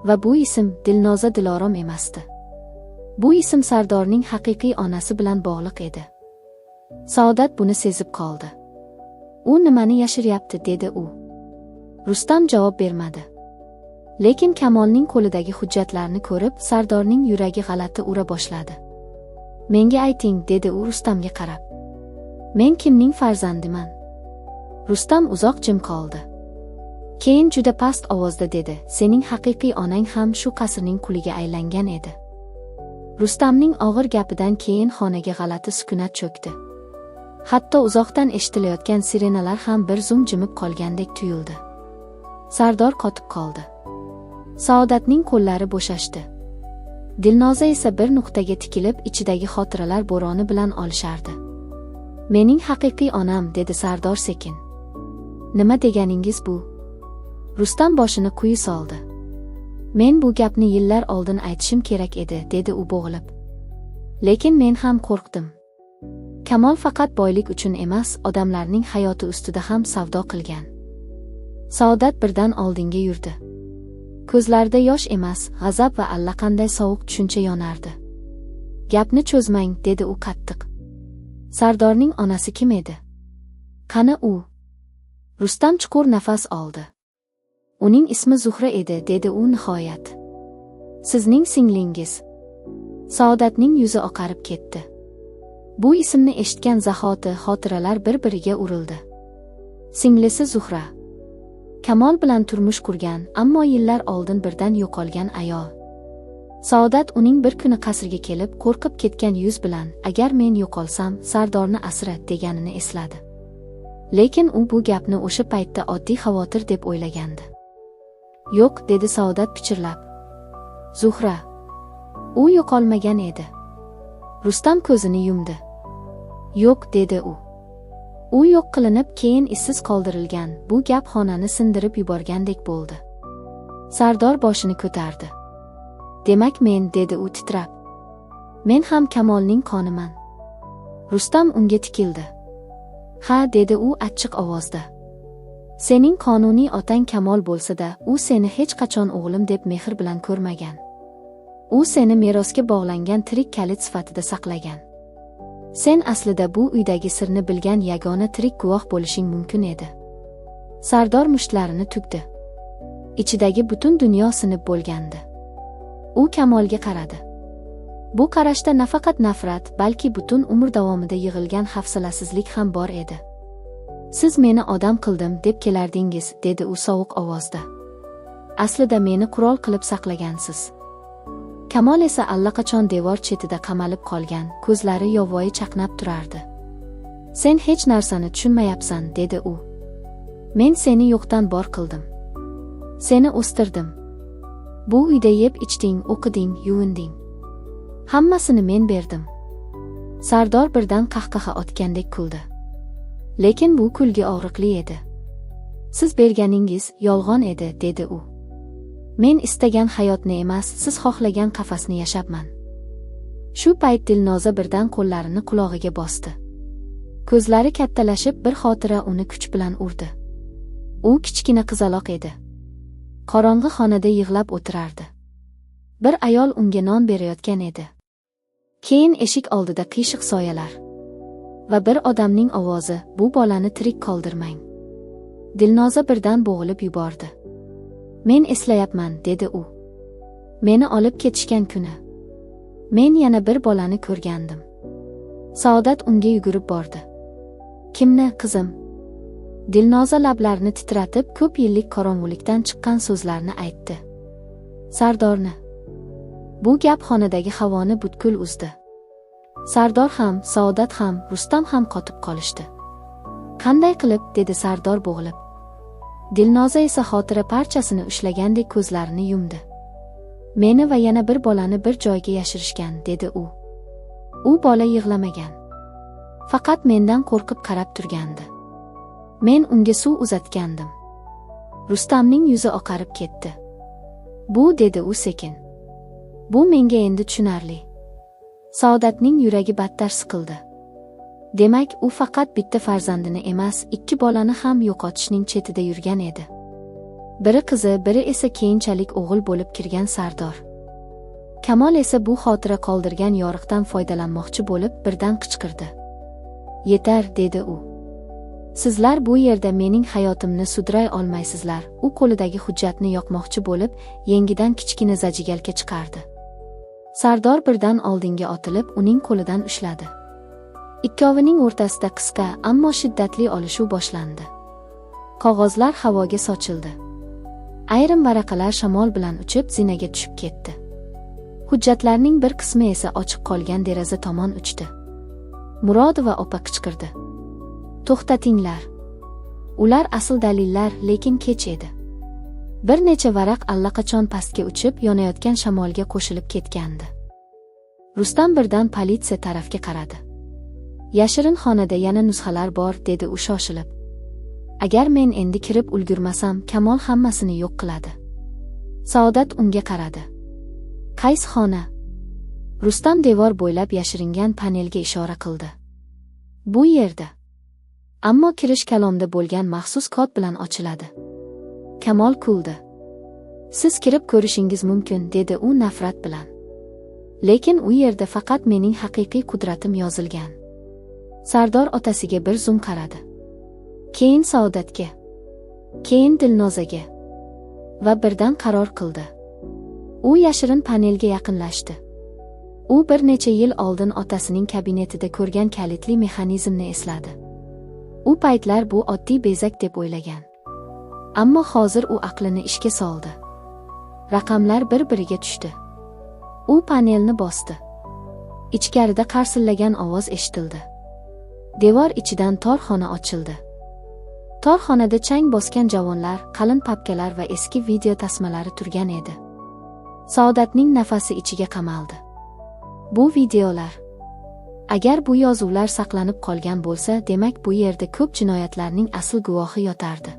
Va bu ism Dilnoza Dilorom emasdi. Bu ism Sardorning haqiqiy onasi bilan bog'liq edi. Saodat buni sezib qoldi. U nimani yashiryapti, dedi u. Rustam javob bermadi. Lekin Kamolning qo'lidagi hujjatlarni ko'rib, Sardorning yuragi g'alati ura boshladi. Menga ayting, dedi u Rustamga qarab. Men kimning farzandiman? Rustam uzoq jim qoldi. Keyin juda past ovozda dedi, sening haqiqiy onang ham shu qasrning quliga aylangan edi. Rustamning og'ir gapidan keyin xonaga g'alati sukunat cho'kdi. Hatto uzoqdan eshitilayotgan sirenalar ham bir zum jimib qolgandek tuyuldi. Sardor qotib qoldi. Saodatning qo'llari bo'shashdi. Dilnoza esa bir nuqtaga tikilib, ichidagi xotiralar bo'roni bilan olishardi. Mening haqiqiy onam, dedi Sardor sekin. Nima deganingiz bu? Rustam boshini quyi soldi. Men bu gapni yillar oldin aytishim kerak edi, dedi u bo'g'ilib. Lekin men ham qo'rqdim. Kamol faqat boylik uchun emas, odamlarning hayoti ustida ham savdo qilgan. Saodat birdan oldinga yurdi. Ko'zlarida yosh emas, g'azab va allaqanday sovuq tushuncha yonardi. Gapni cho'zmang, dedi u qattiq. Sardorning onasi kim edi? Qani u? Rustam chuqur nafas oldi. Uning ismi Zuhra edi, dedi u nihoyat. Sizning singlingiz. Saodatning yuzi oqarib ketdi. Bu ismni eshitgan zahoti xotiralar bir-biriga urildi. Singlisi Zuhra. Kamol bilan turmush qurgan, ammo yillar oldin birdan yo'qolgan ayol. Saodat uning bir kuni qasrga kelib, qo'rqib ketgan yuz bilan, agar men yo'qolsam, Sardorni asra, deganini esladi. Lekin u bu gapni o'sha paytda oddiy xavotir deb o'ylagandi. Yo'q, dedi Saodat pichirlab. Zuhra. U yo'qolmagan edi. Rustam ko'zini yumdi. Yo'q, dedi u. U yo'q qilinib, keyin izsiz qoldirilgan, bu gap xonani sindirib yuborgandek bo'ldi. Sardor boshini ko'tardi. Demak men, dedi u titrab. Men ham Kamolning qoniman. Rustam unga tikildi. Ha, dedi u achchiq ovozda. Sening qonuniy otang Kamol bo'lsa-da, u seni hech qachon o'g'lim deb mehr bilan ko'rmagan. U seni merosga bog'langan tirik kalit sifatida saqlagan. Sen aslida bu uydagi sirni bilgan yagona tirik guvoh bo'lishing mumkin edi. Sardor mushtlarini tugdi. Ichidagi butun dunyo sinib bo'lgandi. U Kamolga qaradi. Bu qarashda nafaqat nafrat, balki butun umr davomida yig'ilgan hafsalasizlik ham bor edi. Siz meni odam qildim deb kelardingiz, dedi u sovuq ovozda. Aslida meni qurol qilib saqlagansiz. Kamol esa allaqachon devor chetida qamalib qolgan, ko'zlari yovvoyi chaqnab turardi. Sen hech narsani tushunmayapsan, dedi u. Men seni yo'qdan bor qildim. Seni o'stirdim. Bu uyda yeb ichding, o'qiding, yuvinding. Hammasini men berdim. Sardor birdan qahqaha otgandek kuldi. Lekin bu kulgi og'riqli edi. Siz berganingiz yolg'on edi, dedi u. Men istagan hayotni emas, siz xohlagan qafasni yashabman. Shu payt Dilnoza birdan qo'llarini qulog'iga bosdi. Ko'zlari kattalashib bir xotira uni kuch bilan urdi. U kichkina qizaloq edi. Qorong'i xonada yig'lab o'tirardi. Bir ayol unga non berayotgan edi. Keyin eshik oldida qiyshiq soyalar va bir odamning ovozi, "Bu bolani tirik qoldirmang." Dilnoza birdan bo'g'ilib yubordi. "Men eslayapman", dedi u. "Meni olib ketishgan kuni men yana bir bolani ko'rgandim." Saodat unga yugurib bordi. "Kimni, qizim?" Dilnoza lablarini titratib ko'p yillik qorong'ulikdan chiqqan so'zlarni aytdi. "Sardorni." Bu gap xonadagi havoni butkul uzdi. Sardor ham, Saodat ham, Rustam ham qotib qolishdi. "Qanday qilib?" dedi Sardor bo'g'ilib. Dilnoza esa xotira parchasini ushlagandek ko'zlarini yumdi. "Meni va yana bir bolani bir joyga yashirishgan", dedi u. "U bola yig'lamagan. Faqat mendan qo'rqib qarab turgandi. Men unga suv uzatgandim." Rustamning yuzi oqarib ketdi. "Bu", dedi u sekin. "Bu menga endi tushunarli." Saodatning yuragi battar siqildi. Demak, u faqat bitta farzandini emas, 2 bolani ham yo'qotishning chetida yurgan edi. Biri qizi, biri esa keyinchalik o'g'il bo'lib kirgan Sardor. Kamol esa bu xotira qoldirgan yoriqdan foydalanmoqchi bo'lib birdan qichqirdi. "Yetar", dedi u. "Sizlar bu yerda mening hayotimni sudray olmaysizlar." U qo'lidagi hujjatni yoqmoqchi bo'lib, yengidan kichkina zajigalka chiqardi. Sardor birdan oldinga otilib, uning qo'lidan ushladi. Ikkovining o'rtasida qisqa, ammo shiddatli olishuv boshlandi. Qog'ozlar havoga sochildi. Ayrim varaqalar shamol bilan uchib, zinaga tushib ketdi. Hujjatlarning bir qismi esa ochiq qolgan deraza tomon uchdi. Murodova opa qichqirdi. "To'xtatinglar. Ular asl dalillar, lekin kech edi." Bir necha varaq allaqachon pastga uchib, yonayotgan shamolga qo'shilib ketgandi. Rustam birdan politsiya tarafga qaradi. "Yashirin xonada yana nusxalar bor", dedi u shoshilib. "Agar men endi kirib ulgurmasam, Kamol hammasini yo'q qiladi." Saodat unga qaradi. "Qaysi xona?" Rustam devor bo'ylab yashiringan panelga ishora qildi. "Bu yerda. Ammo kirish kalomda bo'lgan maxsus kod bilan ochiladi." Kamol kuldi. "Siz kirib ko'rishingiz mumkin", dedi u nafrat bilan. "Lekin u yerda faqat mening haqiqiy qudratim yozilgan." Sardor otasiga bir zum qaradi. Keyin Saodatga, keyin Dilnozaga va birdan qaror qildi. U yashirin panelga yaqinlashdi. U bir necha yil oldin otasining kabinetida ko'rgan kalitli mexanizmni esladi. U paytlar bu oddiy bezak deb o'ylagan. Ammo hozir u aqlini ishga soldi. Raqamlar bir-biriga tushdi. U panelni bosdi. Ichkarida qarsillagan ovoz eshitildi. Devor ichidan tor xona ochildi. Tor xonada chang bosgan javonlar, qalin papkalar va eski video tasmalari turgan edi. Saodatning nafasi ichiga qamaldi. Bu videolar. Agar bu yozuvlar saqlanib qolgan bo'lsa, demak bu yerda ko'p jinoyatlarning asl guvohi yotardi.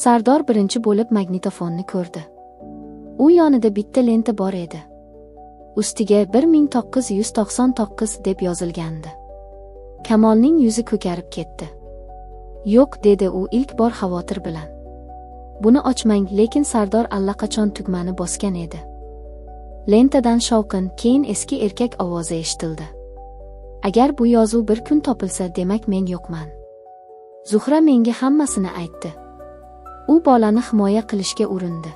Sardor birinchi bo'lib magnitofonni ko'rdi. U yonida bitta lenta bor edi. Ustiga 1999 deb yozilgandi. Kamolning yuzi ko'karib ketdi. "Yo'q", dedi u ilk bor xavotir bilan. "Buni ochmang", lekin Sardor allaqachon tugmani bosgan edi. Lentadan shovqin, keyin eski erkak ovozi eshitildi. "Agar bu yozuv bir kun topilsa, demak men yo'qman. Zuhra menga hammasini aytdi. U bolani himoya qilishga urindi.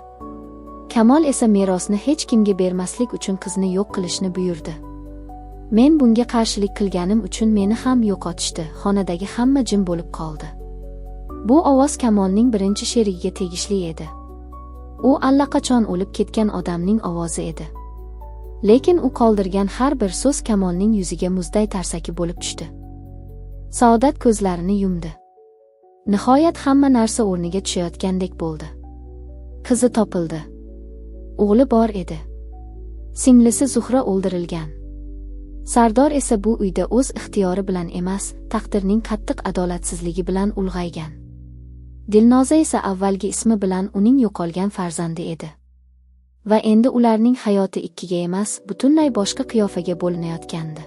Kamol esa merosni hech kimga bermaslik uchun qizni yo'q qilishni buyurdi. Men bunga qarshilik qilganim uchun meni ham yo'qotishdi." Xonadagi hamma jim bo'lib qoldi. Bu ovoz Kamolning birinchi sherigiga tegishli edi. U allaqachon o'lib ketgan odamning ovozi edi. Lekin u qoldirgan har bir so'z Kamolning yuziga muzday tarsaki bo'lib tushdi. Saodat ko'zlarini yumdi. Nihoyat hamma narsa o'rniga tushayotgandek bo'ldi. Qizi topildi. O'g'li bor edi. Singlisi Zuhra o'ldirilgan. Sardor esa bu uyda o'z ixtiyori bilan emas, taqdirning qattiq adolatsizligi bilan ulg'aygan. Dilnoza esa avvalgi ismi bilan uning yo'qolgan farzandi edi. Va endi ularning hayoti ikkiga emas, butunlay boshqa qiyofaga bo'linayotgandi.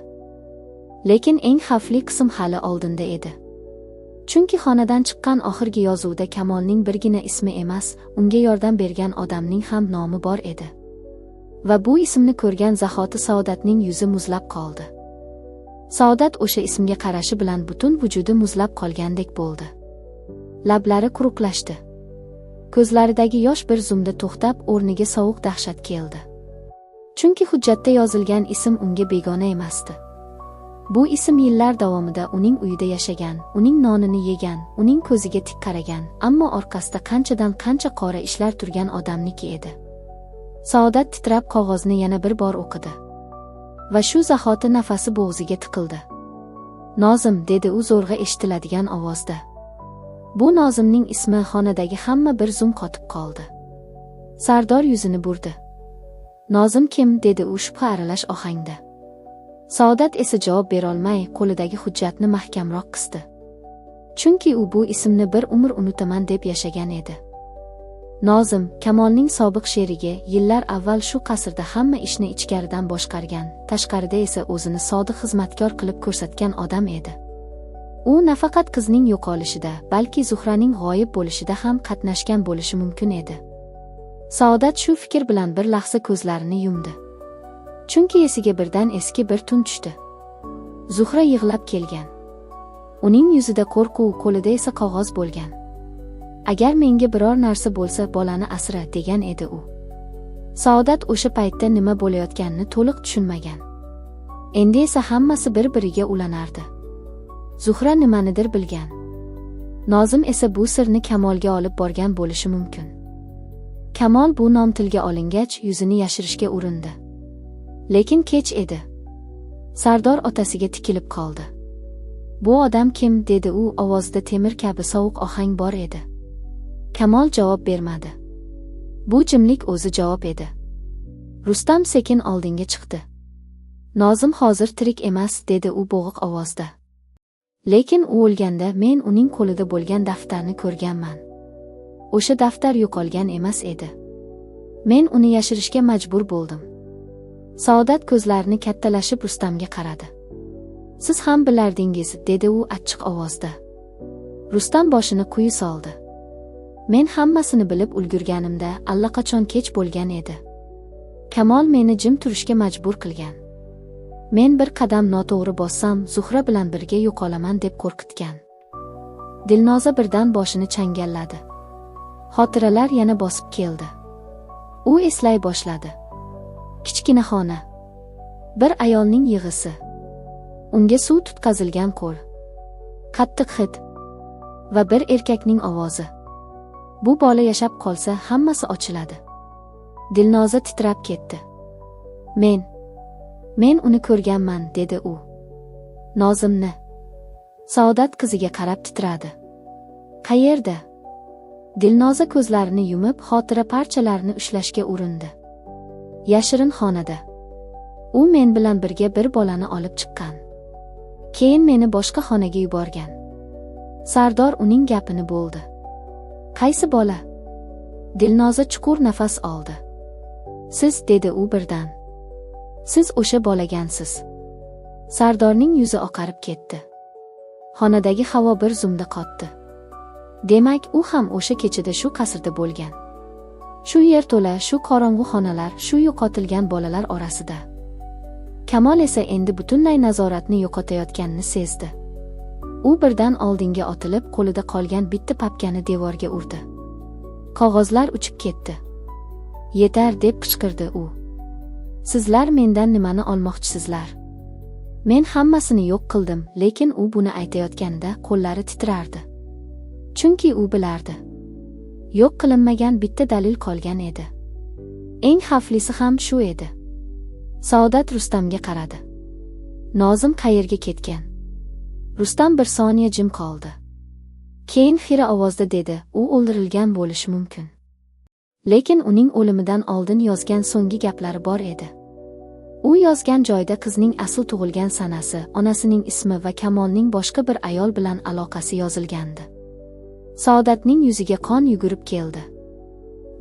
Lekin eng xavfli qism hali oldinda edi. Chunki xonadan chiqqan oxirgi yozuvda Kamolning birgina ismi emas, unga yordam bergan odamning ham nomi bor edi. Va bu ismni ko'rgan zahoti Saodatning yuzi muzlab qoldi. Saodat o'sha ismga qarashi bilan butun vujudi muzlab qolgandek bo'ldi. Lablari quruqlashdi. Ko'zlaridagi yosh bir zumda to'xtab, o'rniga sovuq dahshat keldi. Chunki hujjatda yozilgan ism unga begona emasdi. Bu ism yillar davomida uning uyida yashagan, uning nonini yegan, uning ko'ziga tik qaragan, ammo orqasida qanchadan qancha qora ishlar turgan odamniki edi. Saodat titrab qog'ozni yana bir bor o'qidi. Va shu zahoti nafasi bo'g'ziga tiqildi. "Nozim", dedi u zo'rg'a eshitiladigan ovozda. Bu Nozimning ismi. Xonadagi hamma bir zum qotib qoldi. Sardor yuzini burdi. "Nozim kim?" dedi u shubha aralash ohangda. Saodat esa javob berolmay, qo'lidagi hujjatni mahkamroq qisdi. Chunki u bu ismni bir umr unutaman deb yashagan edi. Nozim, Kamolning sobiq sherigi, yillar avval shu qasrda hamma ishni ichkaridan boshqargan, tashqarida esa o'zini sodiq xizmatkor qilib ko'rsatgan odam edi. U nafaqat qizning yo'qolishida, balki Zuhraning g'oyib bo'lishida ham qatnashgan bo'lishi mumkin edi. Saodat shu fikr bilan bir lahza ko'zlarini yumdi. Chunki esiga birdan eski bir tun tushdi. Zuhra yig'lab kelgan. Uning yuzida qo'rquv, qo'lida esa qog'oz bo'lgan. "Agar menga biror narsa bo'lsa, bolani asra", degan edi u. Saodat o'sha paytda nima bo'layotganini to'liq tushunmagan. Endi esa hammasi bir-biriga ulanardi. Zuhra nimanidir bilgan. Nozim esa bu sirni Kamolga olib borgan bo'lishi mumkin. Kamol bu nom tilga olingach, yuzini yashirishga urindi. Lekin kech edi. Sardor otasiga tikilib qoldi. "Bu odam kim?" dedi u, ovozida temir kabi sovuq ohang bor edi. Kamol javob bermadi. Bu jimlik o'zi javob edi. Rustam sekin oldinga chiqdi. "Nozim hozir tirik emas", dedi u bo'g'iq ovozda. "Lekin u o'lganda men uning qo'lida bo'lgan daftarni ko'rganman. O'sha daftar yo'qolgan emas edi. Men uni yashirishga majbur bo'ldim." Saodat ko'zlarini kattalashib Rustamga qaradi. "Siz ham bilardingiz", dedi u achchiq ovozda. Rustam boshini quyi soldi. "Men hammasini bilib ulgurganimda allaqachon kech bo'lgan edi. Kamol meni jim turishga majbur qilgan. Men bir qadam noto'g'ri bossam, Zuhra bilan birga yo'qolaman deb qo'rqitgan." Dilnoza birdan boshini changalladi. Xotiralar yana bosib keldi. U eslay boshladi. Kichkina xona. Bir ayolning yig'isi. Unga suv tutqazilgan qo'l. Qattiq hid. Va bir erkakning ovozi. Bu bola yashab qolsa, hammasi ochiladi. Dilnoza titrab ketdi. Men uni ko'rganman", dedi u. "Nozimni?" Saodat qiziga qarab titradi. "Qayerda?" Dilnoza ko'zlarini yumib, xotira parchalarini ushlashga urindi. "Yashirin xonada. U men bilan birga bir bolani olib chiqqan. Keyin meni boshqa xonaga yuborgan." Sardor uning gapini bo'ldi. "Qaysi bola?" Dilnoza chuqur nafas oldi. "Siz", dedi u birdan. "Siz o'sha bolagansiz." Sardorning yuzi oqarib ketdi. Xonadagi havo bir zumda qotdi. Demak, u ham o'sha kechada shu qasrda bo'lgan. Shu yerto'la, shu qorong'u xonalar, shu yo'qotilgan bolalar orasida. Kamol esa endi butunlay nazoratni yo'qotayotganini sezdi. U birdan oldinga otilib, qo'lida qolgan bitta papkani devorga urdi. Qog'ozlar uchib ketdi. "Yetar", deb qichqirdi u. "Sizlar mendan nimani olmoqchisizlar? Men hammasini yo'q qildim", lekin u buni aytayotganida qo'llari titrardi. Chunki u bilardi. Yo'q qilinmagan bitta dalil qolgan edi. Eng xavflisi ham shu edi. Saodat Rustamga qaradi. "Nozim qayerga ketgan?" Rustam bir soniya jim qoldi. Keyin xira ovozda dedi, "U o'ldirilgan bo'lishi mumkin. Lekin uning o'limidan oldin yozgan so'nggi gaplari bor edi." U yozgan joyda qizning asl tug'ilgan sanasi, onasining ismi va Kamolning boshqa bir ayol bilan aloqasi yozilgandi. Saodatning yuziga qon yugurib keldi.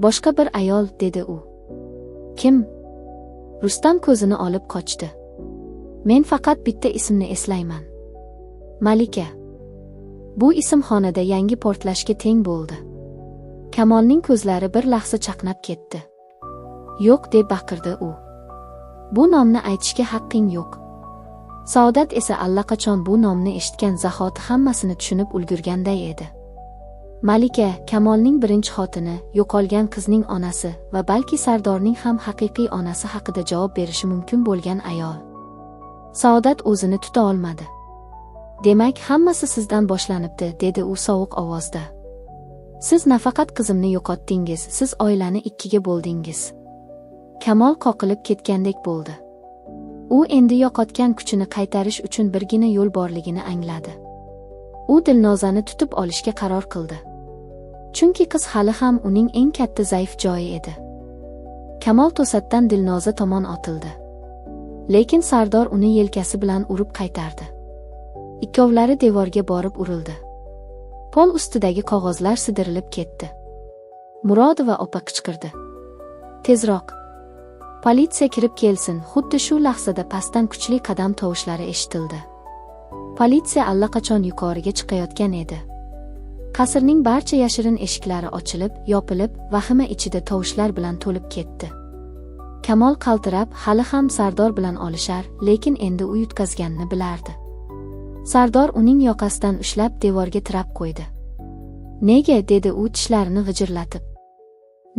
"Boshqa bir ayol", dedi u. "Kim?" Rustam ko'zini olib qochdi. Men faqat bitta ismni eslayman. Malika. Bu ism xonada yangi portlashga teng bo'ldi. Kamolning ko'zlari bir lahza chaqnab ketdi. "Yo'q", deb baqirdi u. "Bu nomni aytishga haqqing yo'q." Saodat esa allaqachon bu nomni eshitgan zahoti hammasini tushunib ulgurganday edi. Malika Kamolning birinchi xotini, yo'qolgan qizning onasi va balki Sardorning ham haqiqiy onasi haqida javob berishi mumkin bo'lgan ayol. Saodat o'zini tuta olmadi. "Demak, hammasi sizdan boshlanibdi", dedi u sovuq ovozda. "Siz nafaqat qizimni yo'qotdingiz, siz oilani ikkiga bo'ldingiz." Kamol qoqilib ketgandek bo'ldi. U endi yo'qotgan kuchini qaytarish uchun birgina yo'l borligini angladi. U Dilnozani tutib olishga qaror qildi. Chunki qiz hali ham uning eng katta zaif joyi edi. Kamol to'satdan Dilnoza tomon otildi. Lekin Sardor uni yelkasi bilan urib qaytardi. Ikkovlari devorga borib urildi. Pol ustidagi qog'ozlar sidirilib ketdi. Murodova opa qichqirdi. "Tezroq! Politsiya kirib kelsin!" Xuddi shu lahzada pastdan kuchli qadam tovushlari eshitildi. Politsiya allaqachon yuqoriga chiqayotgan edi. Qasrning barcha yashirin eshiklari ochilib, yopilib, vahima ichida tovushlar bilan to'lib ketdi. Kamol qaltirab, hali ham Sardor bilan olishar, lekin endi u yutqazganini bilardi. Sardor uning yoqasidan ushlab devorga tirab qo'ydi. "Nega?" dedi u tishlarini g'ijirlatib.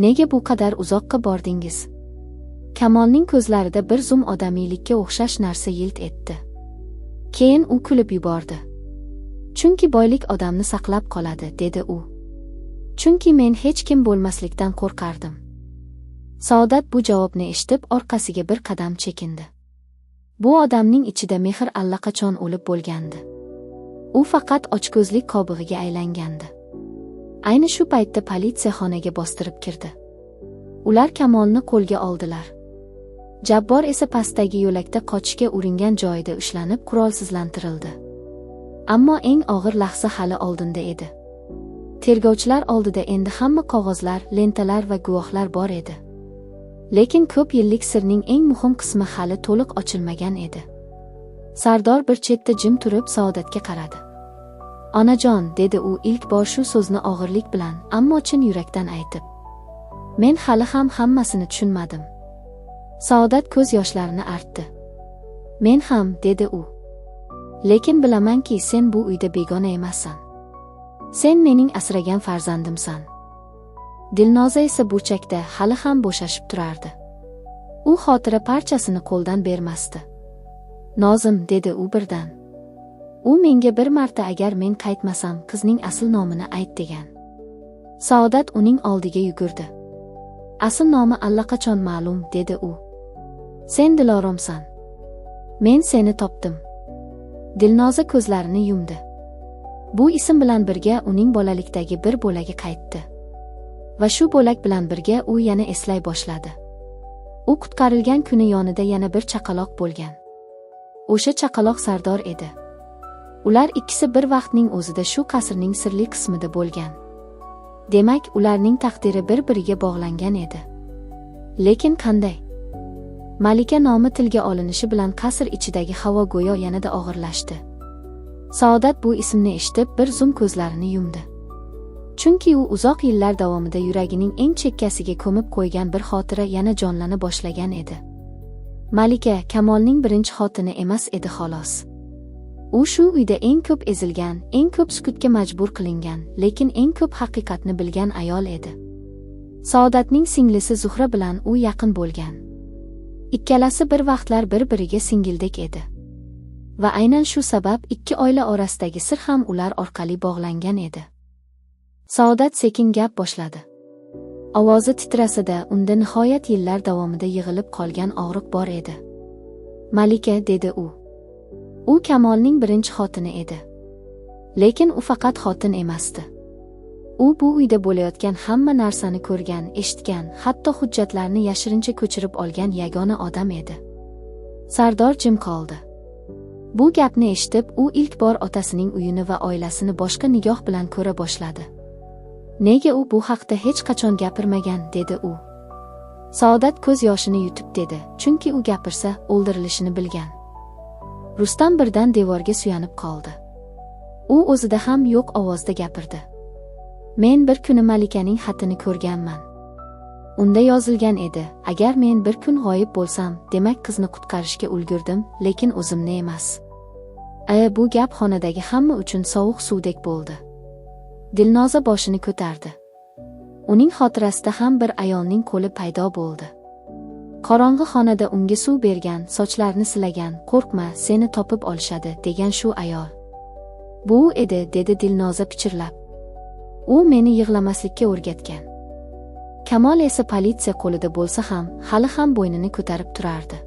"Nega bu qadar uzoqqa bordingiz?" Kamolning ko'zlarida bir zum odamiylikka o'xshash narsa yilt etdi. Keyin u kulib yubordi. "Chunki boylik odamni saqlab qoladi", dedi u. "Chunki men hech kim bo'lmaslikdan qo'rqardim." Saodat bu javobni eshitib orqasiga bir qadam chekindi. Bu odamning ichida mehr allaqachon o'lib bo'lgandi. U faqat ochko'zlik qobig'iga aylangandi. Ayni shu paytda politsiya xonaga bostirib kirdi. Ular Kamolni qo'lga oldilar. Jabbor esa pastdagi yo'lakda qochishga uringan joyida ushlanib qurolsizlantirildi. Ammo eng og'ir lahza hali oldinda edi. Tergovchilar oldida endi hamma qog'ozlar, lentalar va guvohlar bor edi. Lekin ko'p yillik sirning eng muhim qismi hali to'liq ochilmagan edi. Sardor bir chetda jim turib Saodatga qaradi. "Onajon", dedi u ilk bor shu so'zni og'irlik bilan, ammo chin yurakdan aytib. "Men hali ham hammasini tushunmadim." Saodat ko'z yoshlarini artdi. "Men ham", dedi u. "Lekin bilamanki sen bu uyda begona emassan. Sen mening asragan farzandimsan." Dilnoza esa burchakda hali ham bo'shashib turardi. U xotira parchasini qo'ldan bermasdi. "Nozim", dedi u birdan. "U menga bir marta agar men qaytmasam qizning asl nomini ayt degan." Saodat uning oldiga yugurdi. "Asl nomi allaqachon ma'lum", dedi u. "Sen Diloromsan. Men seni topdim." Dilnoza ko'zlarini yumdi. Bu ism bilan birga uning bolalikdagi bir bo'lagi qaytdi. Va shu bo'lak bilan birga u yana eslay boshladi. U qutqarilgan kuni yonida yana bir chaqaloq bo'lgan. O'sha chaqaloq Sardor edi. Ular ikkisi bir vaqtning o'zida shu qasrning sirli qismida bo'lgan. Demak, ularning taqdiri bir-biriga bog'langan edi. Lekin qanday? Malika nomi tilga olinishi bilan qasr ichidagi havo go'yo yanada og'irlashdi. Saodat bu ismni eshitib bir zum ko'zlarini yumdi. Chunki u uzoq yillar davomida yuragining eng chekkasiga ko'mib qo'ygan bir xotira yana jonlana boshlagan edi. Malika Kamolning birinchi xotini emas edi xolos. U shu uyda eng ko'p ezilgan, eng ko'p sukutga majbur qilingan, lekin eng ko'p haqiqatni bilgan ayol edi. Saodatning singlisi Zuhra bilan u yaqin bo'lgan. Ikkalasi bir vaqtlar bir-biriga singildek edi. Va aynan shu sabab ikki oila orasidagi sir ham ular orqali bog'langan edi. Saodat sekin gap boshladi. Ovozi titrasa-da, unda nihoyat yillar davomida yig'ilib qolgan og'riq bor edi. "Malika", dedi u. "U Kamolning birinchi xotini edi. Lekin u faqat xotin emasdi. U bu uyda bo'layotgan hamma narsani ko'rgan, eshitgan, hatto hujjatlarni yashirincha ko'chirib olgan yagona odam edi." Sardor jim qoldi. Bu gapni eshitib, u ilk bor otasining uyini va oilasini boshqa nigoh bilan ko'ra boshladi. "Nega u bu haqda hech qachon gapirmagan?" dedi u. Saodat ko'z yoshini yutib dedi, chunki u gapirsa o'ldirilishini bilgan. Rustam birdan devorga suyanib qoldi. U o'zida ham yo'q ovozda gapirdi. Men bir kuni Malikaning xatini ko'rganman. Unda yozilgan edi: agar men bir kun g'oyib bo'lsam, demak qizni qutqarishga ulgurdim, lekin o'zimni emas. Bu gap xonadagi hamma uchun sovuq suvdek bo'ldi. Dilnoza boshini ko'tardi. Uning xotirasida ham bir ayolning qo'li paydo bo'ldi. Qorong'i xonada unga suv bergan, sochlarini silagan, qo'rqma, seni topib olishadi degan shu ayol. Bu edi, dedi Dilnoza pichirlab. U meni yig'lamaslikka o'rgatgan. Kamol esa politsiya qo'lida bo'lsa ham, hali ham bo'ynini ko'tarib turardi.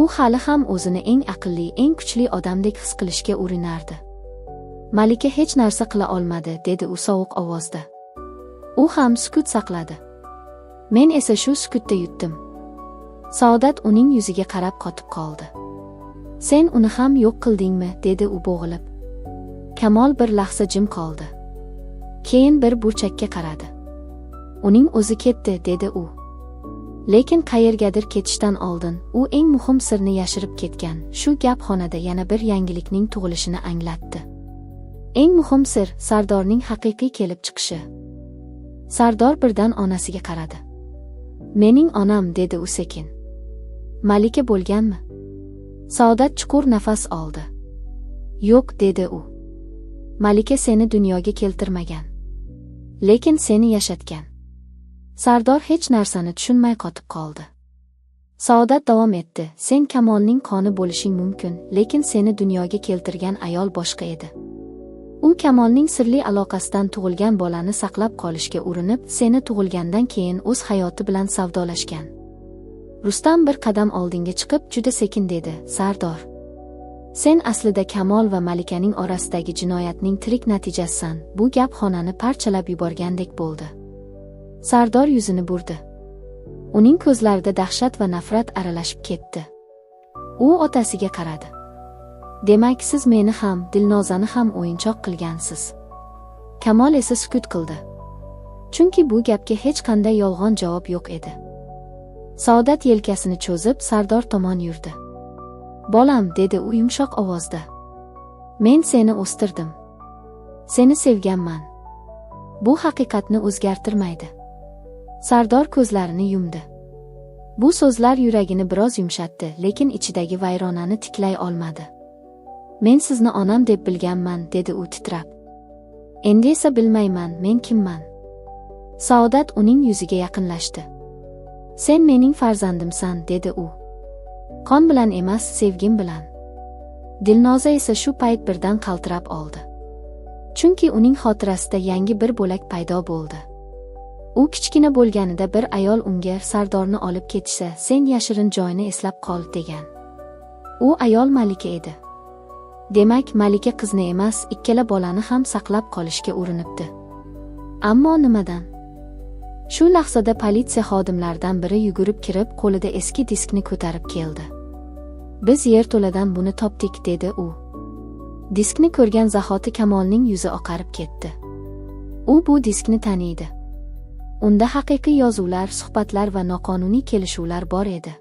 U hali ham o'zini eng aqlli, eng kuchli odamdek his qilishga urinardi. Malika hech narsa qila olmadi, dedi u sovuq ovozda. U ham sukut saqladi. Men esa shu sukutda yutdim. Saodat uning yuziga qarab qotib qoldi. Sen uni ham yo'q qildingmi, dedi u bo'g'ilib. Kamol bir lahza jim qoldi. Keyin bir burchakka qaradi. Uning o'zi ketdi, dedi u. Lekin qayergadir ketishdan oldin u eng muhim sirni yashirib ketgan. Shu gap xonada yana bir yangilikning tug'ilishini anglatdi. Eng muhim sir Sardorning haqiqiy kelib chiqishi. Sardor birdan onasiga qaradi. Mening onam, dedi u sekin. Malika bo'lganmi? Saodat chuqur nafas oldi. Yo'q, dedi u. Malika seni dunyoga keltirmagan. Lekin seni yashatgan. Sardor hech narsani tushunmay qotib qoldi. Saodat davom etdi. Sen Kamolning qoni bo'lishing mumkin, lekin seni dunyoga keltirgan ayol boshqa edi. U Kamolning sirli aloqasidan tug'ilgan bolani saqlab qolishga urinib, seni tug'ilgandan keyin o'z hayoti bilan savdolashgan. Rustam bir qadam oldinga chiqib, juda sekin dedi: Sardor, sen aslida Kamol va Malikaning orasidagi jinoyatning tirik natijasisan. Bu gap xonani parchalab yuborgandek bo'ldi. Sardor yuzini burdi. Uning ko'zlarida dahshat va nafrat aralashib ketdi. U otasiga qaradi. Demak, siz meni ham, Dilnozani ham o'yinchoq qilgansiz. Kamol esa sukut qildi. Chunki bu gapga hech qanday yolg'on javob yo'q edi. Saodat yelkasini cho'zib Sardor tomon yurdi. Bolam, dedi u yumshoq ovozda. Men seni o'stirdim. Seni sevganman. Bu haqiqatni o'zgartirmaydi. Sardor ko'zlarini yumdi. Bu so'zlar yuragini biroz yumshatdi, lekin ichidagi vayronani tiklay olmadi. Men sizni onam deb bilganman, dedi u titrab. Endi esa bilmayman, men kimman. Saodat uning yuziga yaqinlashdi. Sen mening farzandimsan, dedi u. Qon bilan emas, sevgim bilan. Dilnoza esa shu payt birdan qaltirab oldi. Chunki uning xotirasida yangi bir bo'lak paydo bo'ldi. U kichkina bo'lganida bir ayol unga Sardorni olib ketsa, sen yashirin joyni eslab qol degan. U ayol Malika edi. Demak, Malika qizni emas, ikkala bolani ham saqlab qolishga urinibdi. Ammo nimadan? Shu lahzada politsiya xodimlaridan biri yugurib kirib, qo'lida eski diskni ko'tarib keldi. Biz yerto'ladan buni topdik, dedi u. Diskni ko'rgan zahoti Kamolning yuzi oqarib ketdi. U bu diskni taniydi. Unda haqiqiy yozuvlar, suhbatlar va noqonuniy kelishuvlar bor edi.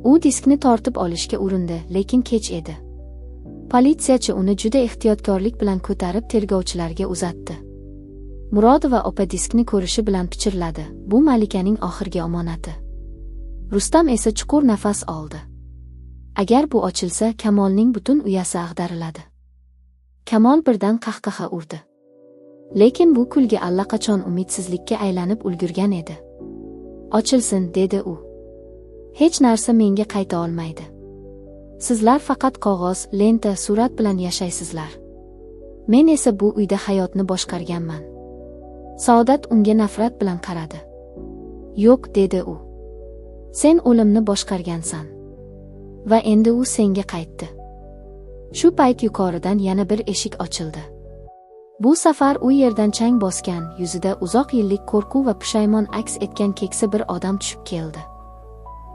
U diskni tortib olishga urindi, lekin kech edi. Politsiyachi uni juda ehtiyotkorlik bilan ko'tarib tergovchilarga uzatdi. Murodova opa diskni ko'rishi bilan pichirladi. Bu Malikaning oxirgi omonati. Rustam esa chuqur nafas oldi. Agar bu ochilsa, Kamolning butun uyasi ag'dariladi. Kamol birdan qahqaha urdi. Lekin bu kulgi allaqachon umidsizlikka aylanib ulgurgan edi. Ochilsin, dedi u. Hech narsa menga qayta olmaydi. Sizlar faqat qog'oz, lenta, surat bilan yashaysizlar. Men esa bu uyda hayotni boshqarganman. Saodat unga nafrat bilan qaradi. Yo'q, dedi u. Sen o'limni boshqargansan. Va endi u senga qaytdi. Shu payt yuqoridan yana bir eshik ochildi. Bu safar u yerdan chang bosgan, yuzida uzoq yillik qo'rquv va pushaymon aks etgan keksa bir odam tushib keldi.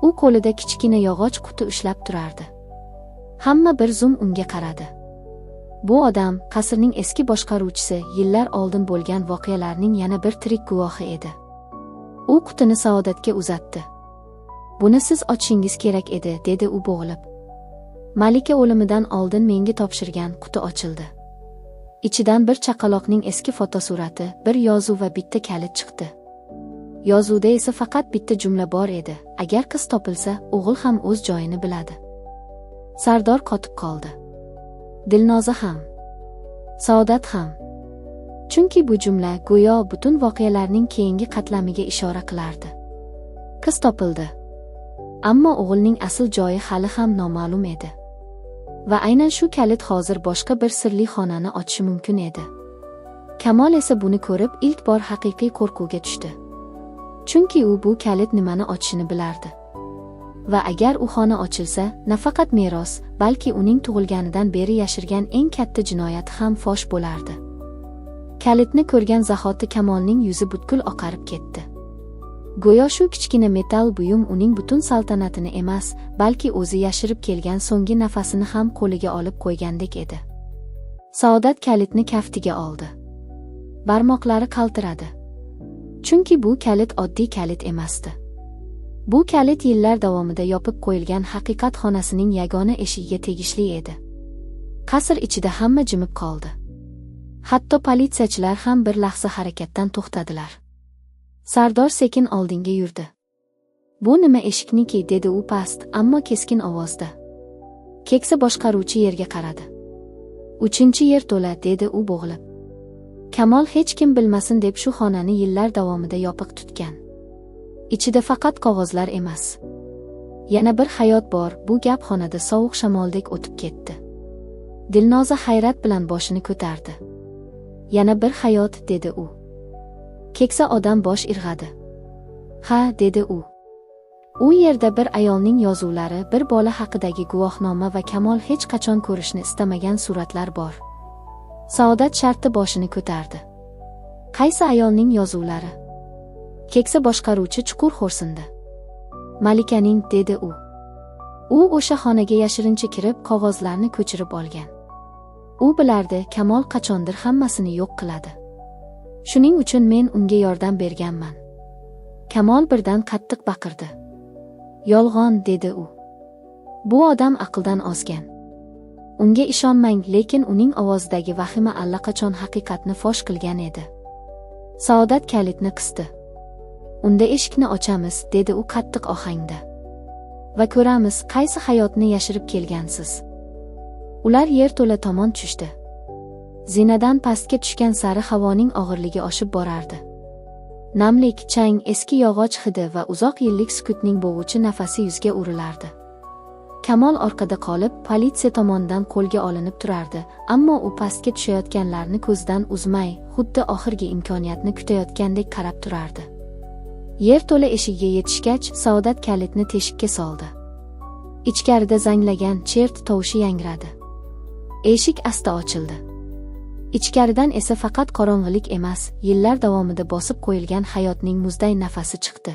U qo'lida kichkina yog'och quti ushlab turardi. Hamma bir zum unga qaradi. Bu odam qasrning eski boshqaruvchisi, yillar oldin bo'lgan voqealarning yana bir tirik guvohi edi. U qutini Saodatga uzatdi. Buni siz ochishingiz kerak edi, dedi u bo'g'ilib. Malika o'limidan oldin menga topshirgan quti ochildi. Ichidan bir chaqaloqning eski fotosurati, bir yozuv va bitta kalit chiqdi. Yozuvda esa faqat bitta jumla bor edi: agar qiz topilsa, o'g'il ham o'z joyini biladi. Sardor qotib qoldi. Dilnoza ham. Saodat ham. Chunki bu jumla go'yo butun voqealarning keyingi qatlamiga ishora qilardi. Qiz topildi. Ammo o'g'ilning asl joyi hali ham noma'lum edi. Va aynan shu kalit hozir boshqa bir sirli xonani ochishi mumkin edi. Kamol esa buni ko'rib ilk bor haqiqiy qo'rquvga tushdi. Chunki u bu kalit nimani ochishini bilardi. Va agar u xona ochilsa, nafaqat meros, balki uning tug'ilganidan beri yashirgan eng katta jinoyati ham fosh bo'lardi. Kalitni ko'rgan zahoti Kamolning yuzi butkul oqarib ketdi. Go'yo shu kichkina metal buyum uning butun saltanatini emas, balki o'zi yashirib kelgan so'nggi nafasini ham qo'liga olib qo'ygandek edi. Saodat kalitni kaftiga oldi. Barmoqlari qaltiradi. Chunki bu kalit oddiy kalit emasdi. Bu kalit yillar davomida yopib qo'yilgan haqiqat xonasining yagona eshigiga tegishli edi. Qasr ichida hamma jimib qoldi. Hatto politsiyachilar ham bir lahza harakatdan to'xtadilar. Sardor sekin oldinga yurdi. Bu nima eshikniki, dedi u past, ammo keskin ovozda. Keksa boshqaruvchi yerga qaradi. 3-yer to'la, dedi u bo'g'ilib. Kamol hech kim bilmasin deb shu xonani yillar davomida yopiq tutgan. Ichida faqat qog'ozlar emas, yana bir hayot bor. Bu gap xonada sovuq shamoldek o'tib ketdi. Dilnoza hayrat bilan boshini ko'tardi. Yana bir hayot, dedi u. Keksa odam bosh irg'adi. Ha, dedi u. U yerda bir ayolning yozuvlari, bir bola haqidagi guvohnoma va Kamol hech qachon ko'rishni istamagan suratlar bor. Saodat shartta boshini ko'tardi. Qaysi ayolning yozuvlari? Keksa boshqaruvchi chuqur xo'rsindi. Malikaning, dedi u. U o'sha xonaga yashirincha kirib, qog'ozlarni ko'chirib olgan. U bilardi, Kamol qachondir hammasini yo'q qiladi. Shuning uchun men unga yordam berganman. Kamol birdan qattiq baqirdi. Yolg'on, dedi u. Bu odam aqldan ozgan. Unga ishonmang, lekin uning ovozidagi vahima allaqachon haqiqatni fosh qilgan edi. Saodat kalitni qisdi. Unda eshikni ochamiz, dedi u qattiq ohangda. Va ko'ramiz, qaysi hayotni yashirib kelgansiz. Ular yerto'la tomon tushdi. Zinadan pastga tushgan sari havoning og'irligi oshib borardi. Namlik, chang, eski yog'och hidi va uzoq yillik sukutning bo'g'uvchi nafasi yuzga urilardi. Kamol orqada qolib, politsiya tomonidan qo'lga olinib turardi, ammo u pastga tushayotganlarni ko'zdan uzmay, xuddi oxirgi imkoniyatni kutayotgandek qarab turardi. Yerto'la eshigiga yetishgach, Saodat kalitni teshikka soldi. Ichkarida zanglagan chert tovushi yangradi. Eshik asta ochildi. Ichkaridan esa faqat qorong'ilik emas, yillar davomida bosib qo'yilgan hayotning muzday nafasi chiqdi.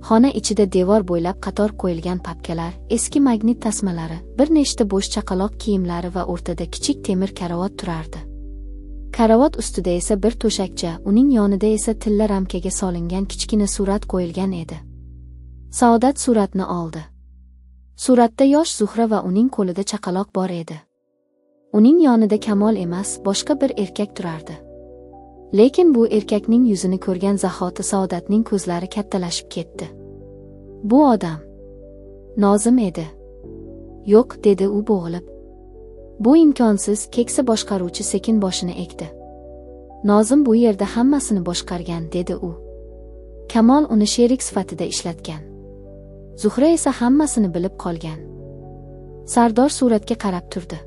Xona ichida devor bo'ylab qator qo'yilgan papkalar, eski magnit tasmalari, bir nechta bo'sh chaqaloq kiyimlari va o'rtada kichik temir karavot turardi. Karavot ustida esa bir to'shakcha, uning yonida esa tilla ramkaga solingan kichkina surat qo'yilgan edi. Saodat suratni oldi. Suratda yosh Zuhra va uning qo'lida chaqaloq bor edi. Uning yonida Kamol emas, boshqa bir erkak turardi. Lekin bu erkakning yuzini ko'rgan zahoti Saodatning ko'zlari kattalashib ketdi. Bu odam Nozim edi. Yo'q, dedi u bo'g'ilib. Bu imkonsiz, keksa boshqaruvchi sekin boshini egdi. Nozim bu yerda hammasini boshqargan, dedi u. Kamol uni sherik sifatida ishlatgan. Zuhra esa hammasini bilib qolgan. Sardor suratga qarab turdi.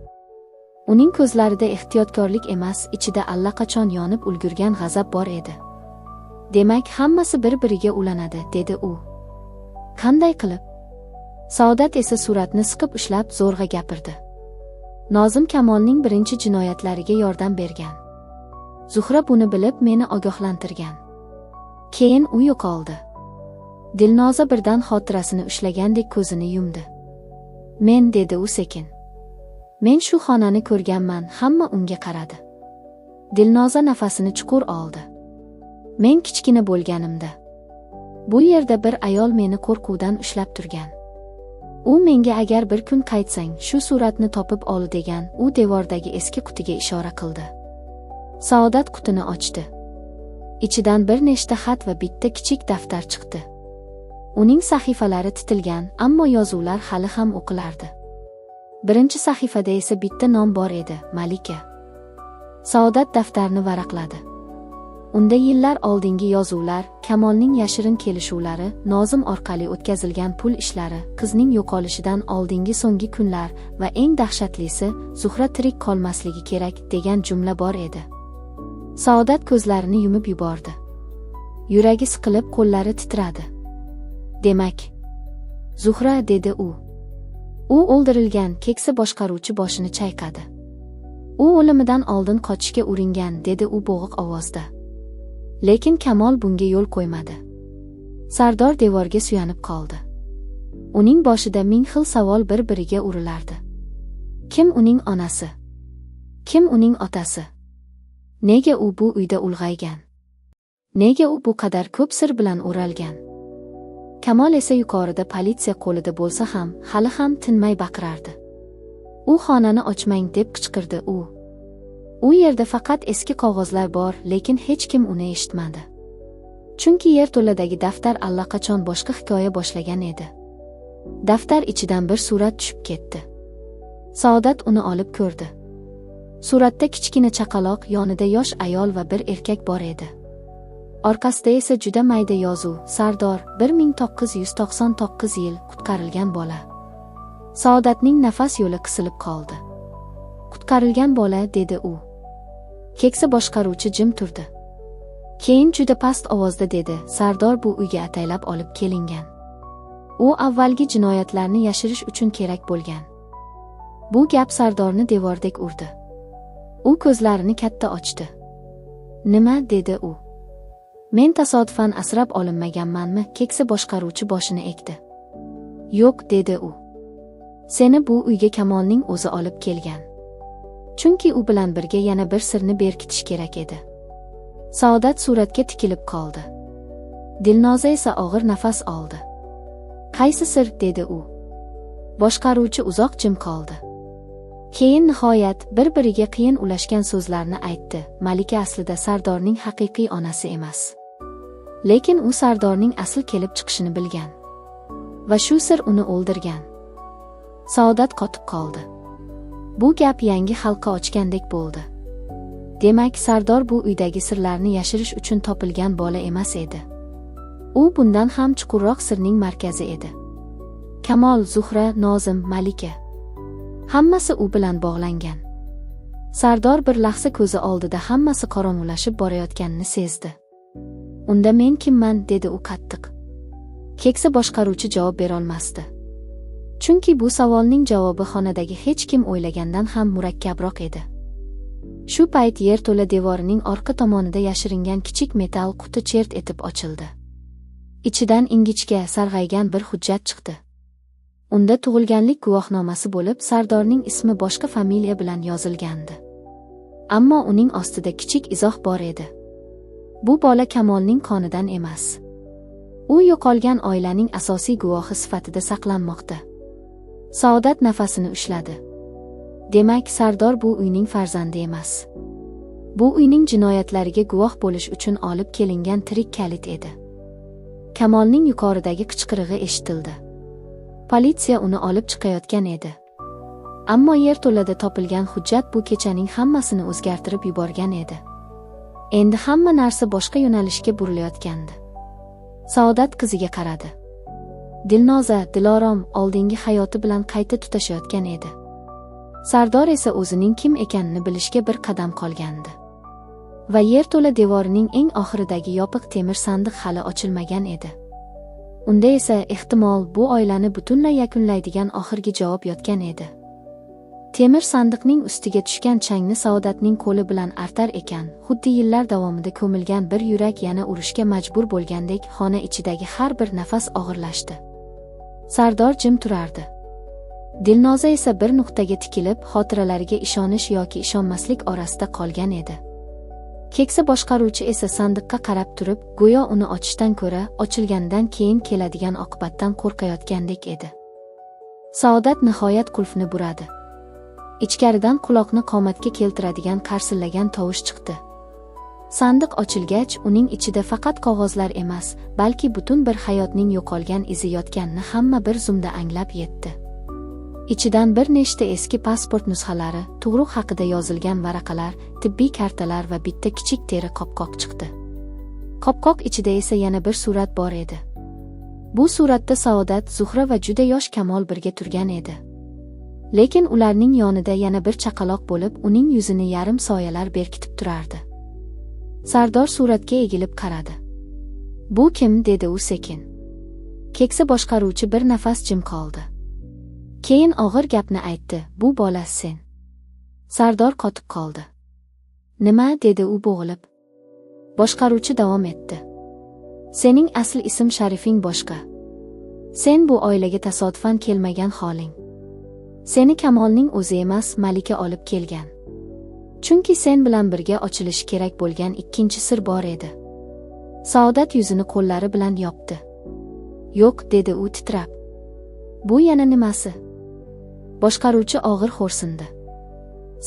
Uning ko'zlarida ehtiyotkorlik emas, ichida allaqachon yonib ulgurgan g'azab bor edi. Demak, hammasi bir-biriga ulanadi, dedi u. Qanday qilib? Saodat esa suratni siqib ushlab zo'rg'a gapirdi. Nozim Kamolning birinchi jinoyatlariga yordam bergan. Zuhra buni bilib meni ogohlantirgan. Keyin u yo'qoldi. Dilnoza birdan xotirasini ushlagandek ko'zini yumdi. Men, dedi u sekin. Men shu xonani ko'rganman, hamma unga qaradi. Dilnoza nafasini chuqur oldi. Men kichkina bo'lganimda bu yerda bir ayol meni qo'rquvdan ushlab turgan. U menga agar bir kun qaytsang, shu suratni topib ol degan, u devordagi eski qutiga ishora qildi. Saodat qutini ochdi. Ichidan bir nechta xat va bitta kichik daftar chiqdi. Uning sahifalari titilgan, ammo yozuvlar hali ham o'qilardi. Birinchi sahifada esa bitta nom bor edi, Malika. Saodat daftarni varaqladi. Unda yillar oldingi yozuvlar, Kamolning yashirin kelishuvlari, Nozim orqali o'tkazilgan pul ishlari, qizning yo'qolishidan oldingi so'nggi kunlar va eng dahshatlisi, Zuhra tirik qolmasligi kerak degan jumla bor edi. Saodat ko'zlarini yumib yubordi. Yuragi siqilib, qo'llari titradi. Demak, Zuhra, dedi u. U o'ldirilgan, keksa boshqaruvchi boshini chayqadi. U o'limidan oldin qochishga uringan, dedi u bo'g'iq ovozda. Lekin Kamol bunga yo'l qo'ymadi. Sardor devorga suyanib qoldi. Uning boshida ming xil savol bir-biriga urilardi. Kim uning onasi? Kim uning otasi? Nega u bu uyda ulg'aygan? Nega u bu qadar ko'p sir bilan o'ralgan? Kamol esa yuqorida politsiya qo'lida bo'lsa ham, hali ham tinmay baqirardi. U xonani ochmang deb qichqirdi u. U yerda faqat eski qog'ozlar bor, lekin hech kim uni eshitmadi. Chunki yerto'ladagi daftar allaqachon boshqa hikoya boshlagan edi. Daftar ichidan bir surat tushib ketdi. Saodat uni olib ko'rdi. Suratda kichkina chaqaloq, yonida yosh ayol va bir erkak bor edi. Orqasida esa juda mayda yozuv: Sardor, 1999 yil, qutqarilgan bola. Saodatning nafas yo'li qisilib qoldi. Qutqarilgan bola, dedi u. Keksa boshqaruvchi jim turdi. Keyin juda past ovozda dedi: Sardor bu uyga ataylab olib kelingan. U avvalgi jinoyatlarni yashirish uchun kerak bo'lgan. Bu gap Sardorni devordek urdi. U ko'zlarini katta ochdi. Nima, dedi u. Men tasodifan asrab olinmaganmanmi? Keksa boshqaruvchi boshini egdi. Yo'q, dedi u. Seni bu uyga Kamolning o'zi olib kelgan. Chunki u bilan birga yana bir sirni berkitish kerak edi. Saodat suratga tikilib qoldi. Dilnoza esa og'ir nafas oldi. Qaysi sir, dedi u. Boshqaruvchi uzoq jim qoldi. Keyin nihoyat bir-biriga qiyin ulashgan so'zlarni aytdi. Malika aslida Sardorning haqiqiy onasi emas. Lekin u Sardorning asl kelib chiqishini bilgan. Va shu sir uni o'ldirgan. Saodat qotib qoldi. Bu gap yangi halqa ochgandek bo'ldi. Demak, Sardor bu uydagi sirlarni yashirish uchun topilgan bola emas edi. U bundan ham chuqurroq sirning markazi edi. Kamol, Zuhra, Nozim, Malika. Hammasi u bilan bog'langan. Sardor bir lahza ko'zi oldida hammasi qorong'ulashib borayotganini sezdi. Unda men kimman, dedi u qattiq. Keksa boshqaruvchi javob bera olmasdi. Chunki bu savolning javobi xonadagi hech kim o'ylagandan ham murakkabroq edi. Shu payt yerto'la devorining orqa tomonida yashiringan kichik metal quti chert etib ochildi. Ichidan ingichka, sarg'aygan bir hujjat chiqdi. Unda tug'ilganlik guvohnomasi bo'lib, Sardorning ismi boshqa familiya bilan yozilgandi. Ammo uning ostida kichik izoh bor edi. Bu bola Kamolning qonidan emas. U yo'qolgan oilaning asosiy guvohi sifatida saqlanmoqda. Saodat nafasini ushladi. Demak, Sardor bu uyning farzandi emas. Bu uyning jinoyatlariga guvoh bo'lish uchun olib kelingan tirik kalit edi. Kamolning yuqoridagi qichqirig'i eshitildi. Politsiya uni olib chiqayotgan edi. Ammo yerto'lada topilgan hujjat bu kechaning hammasini o'zgartirib yuborgan edi. Endi hamma narsa boshqa yo'nalishga burilayotgandi. Saodat qiziga qaradi. Dilnoza, Dilorom oldingi hayoti bilan qayta tutashayotgan edi. Sardor esa o'zining kim ekanini bilishga bir qadam qolgandi. Va yerto'la devorining eng oxiridagi yopiq temir sandiq hali ochilmagan edi. Unda esa ehtimol bu oilani butunlay yakunlaydigan oxirgi javob yotgan edi. Temir sandiqning ustiga tushgan changni Saodatning qo'li bilan artar ekan, xuddi yillar davomida ko'milgan bir yurak yana urishga majbur bo'lgandek xona ichidagi har bir nafas og'irlashdi. Sardor jim turardi. Dilnoza esa bir nuqtaga tikilib, xotiralariga ishonish yoki ishonmaslik orasida qolgan edi. Keksa boshqaruvchi esa sandiqqa qarab turib, go'yo uni ochishdan ko'ra, ochilgandan keyin keladigan oqibatdan qo'rqayotgandek edi. Saodat nihoyat qulfni buradi. Ichkaridan quloqni qomatga keltiradigan qarsillagan tovush chiqdi. Sandiq ochilgach, uning ichida faqat qog'ozlar emas, balki butun bir hayotning yo'qolgan izi yotganini hamma bir zumda anglab yetdi. Ichidan bir nechta eski pasport nusxalari, tug'ruq haqida yozilgan varaqalar, tibbiy kartalar va bitta kichik teri qopqoq chiqdi. Qopqoq ichida esa yana bir surat bor edi. Bu suratda Saodat, Zuhra va juda yosh Kamol birga turgan edi. Lekin ularning yonida yana bir chaqaloq bo'lib, uning yuzini yarim soyalar berkitib turardi. Sardor suratga egilib qaradi. "Bu kim?" dedi u sekin. Keksa boshqaruvchi bir nafas jim qoldi. Keyin og'ir gapni aytdi. "Bu bola sen." Sardor qotib qoldi. "Nima?" dedi u bo'g'ilib. Boshqaruvchi davom etdi. "Sening asl ism sharifing boshqa. Sen bu oilaga tasodifan kelmagan holing. Seni Kamolning o'zi emas, Malika olib kelgan. Chunki sen bilan birga ochilishi kerak bo'lgan ikkinchi sir bor edi." Saodat yuzini qo'llari bilan yopdi. "Yo'q", dedi u titrab. "Bu yana nimasi?" Boshqaruvchi og'ir xo'rsindi.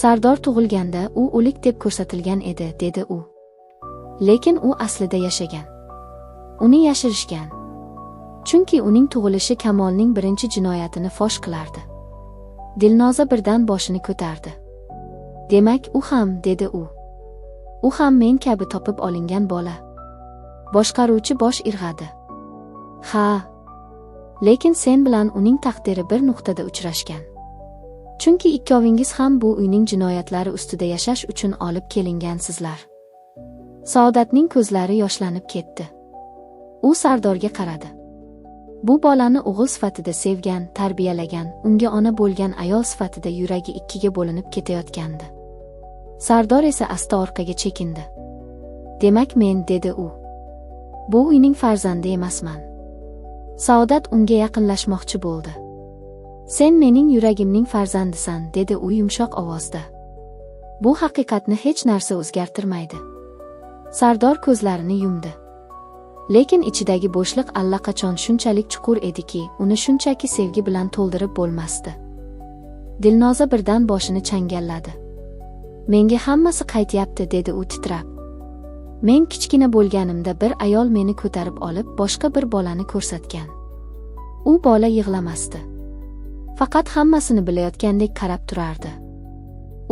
"Sardor tug'ilganda u o'lik deb ko'rsatilgan edi", dedi u. "Lekin u aslida yashagan. Uni yashirishgan. Chunki uning tug'ilishi Kamolning birinchi jinoyatini fosh qilardi." Dilnoza birdan boshini ko'tardi. "Demak, u ham", dedi u. "U ham men kabi topib olingan bola." Boshqaruvchi bosh irg'adi. "Ha. Lekin sen bilan uning taqdiri bir nuqtada uchrashgan. Chunki ikkovingiz ham bu uyning jinoyatlari ustida yashash uchun olib kelingansizlar." Saodatning ko'zlari yoshlanib ketdi. U Sardorga qaradi. Bu bolani o'g'il sifatida sevgan, tarbiyalagan, unga ona bo'lgan ayol sifatida yuragi ikkiga bo'linib ketayotgandi. Sardor esa asta orqaga chekindi. "Demak men", dedi u. "Bu uyning farzandi emasman." Saodat unga yaqinlashmoqchi bo'ldi. "Sen mening yuragimning farzandisan", dedi u yumshoq ovozda. "Bu haqiqatni hech narsa o'zgartirmaydi." Sardor ko'zlarini yumdi. Lekin ichidagi bo'shliq allaqachon shunchalik chuqur ediki, uni shunchaki sevgi bilan to'ldirib bo'lmasdi. Dilnoza birdan boshini changalladi. "Menga hammasi qaytyapti", dedi u titrab. "Men kichkina bo'lganimda bir ayol meni ko'tarib olib, boshqa bir bolani ko'rsatgan. U bola yig'lamasdi. Faqat hammasini bilayotgandek qarab turardi."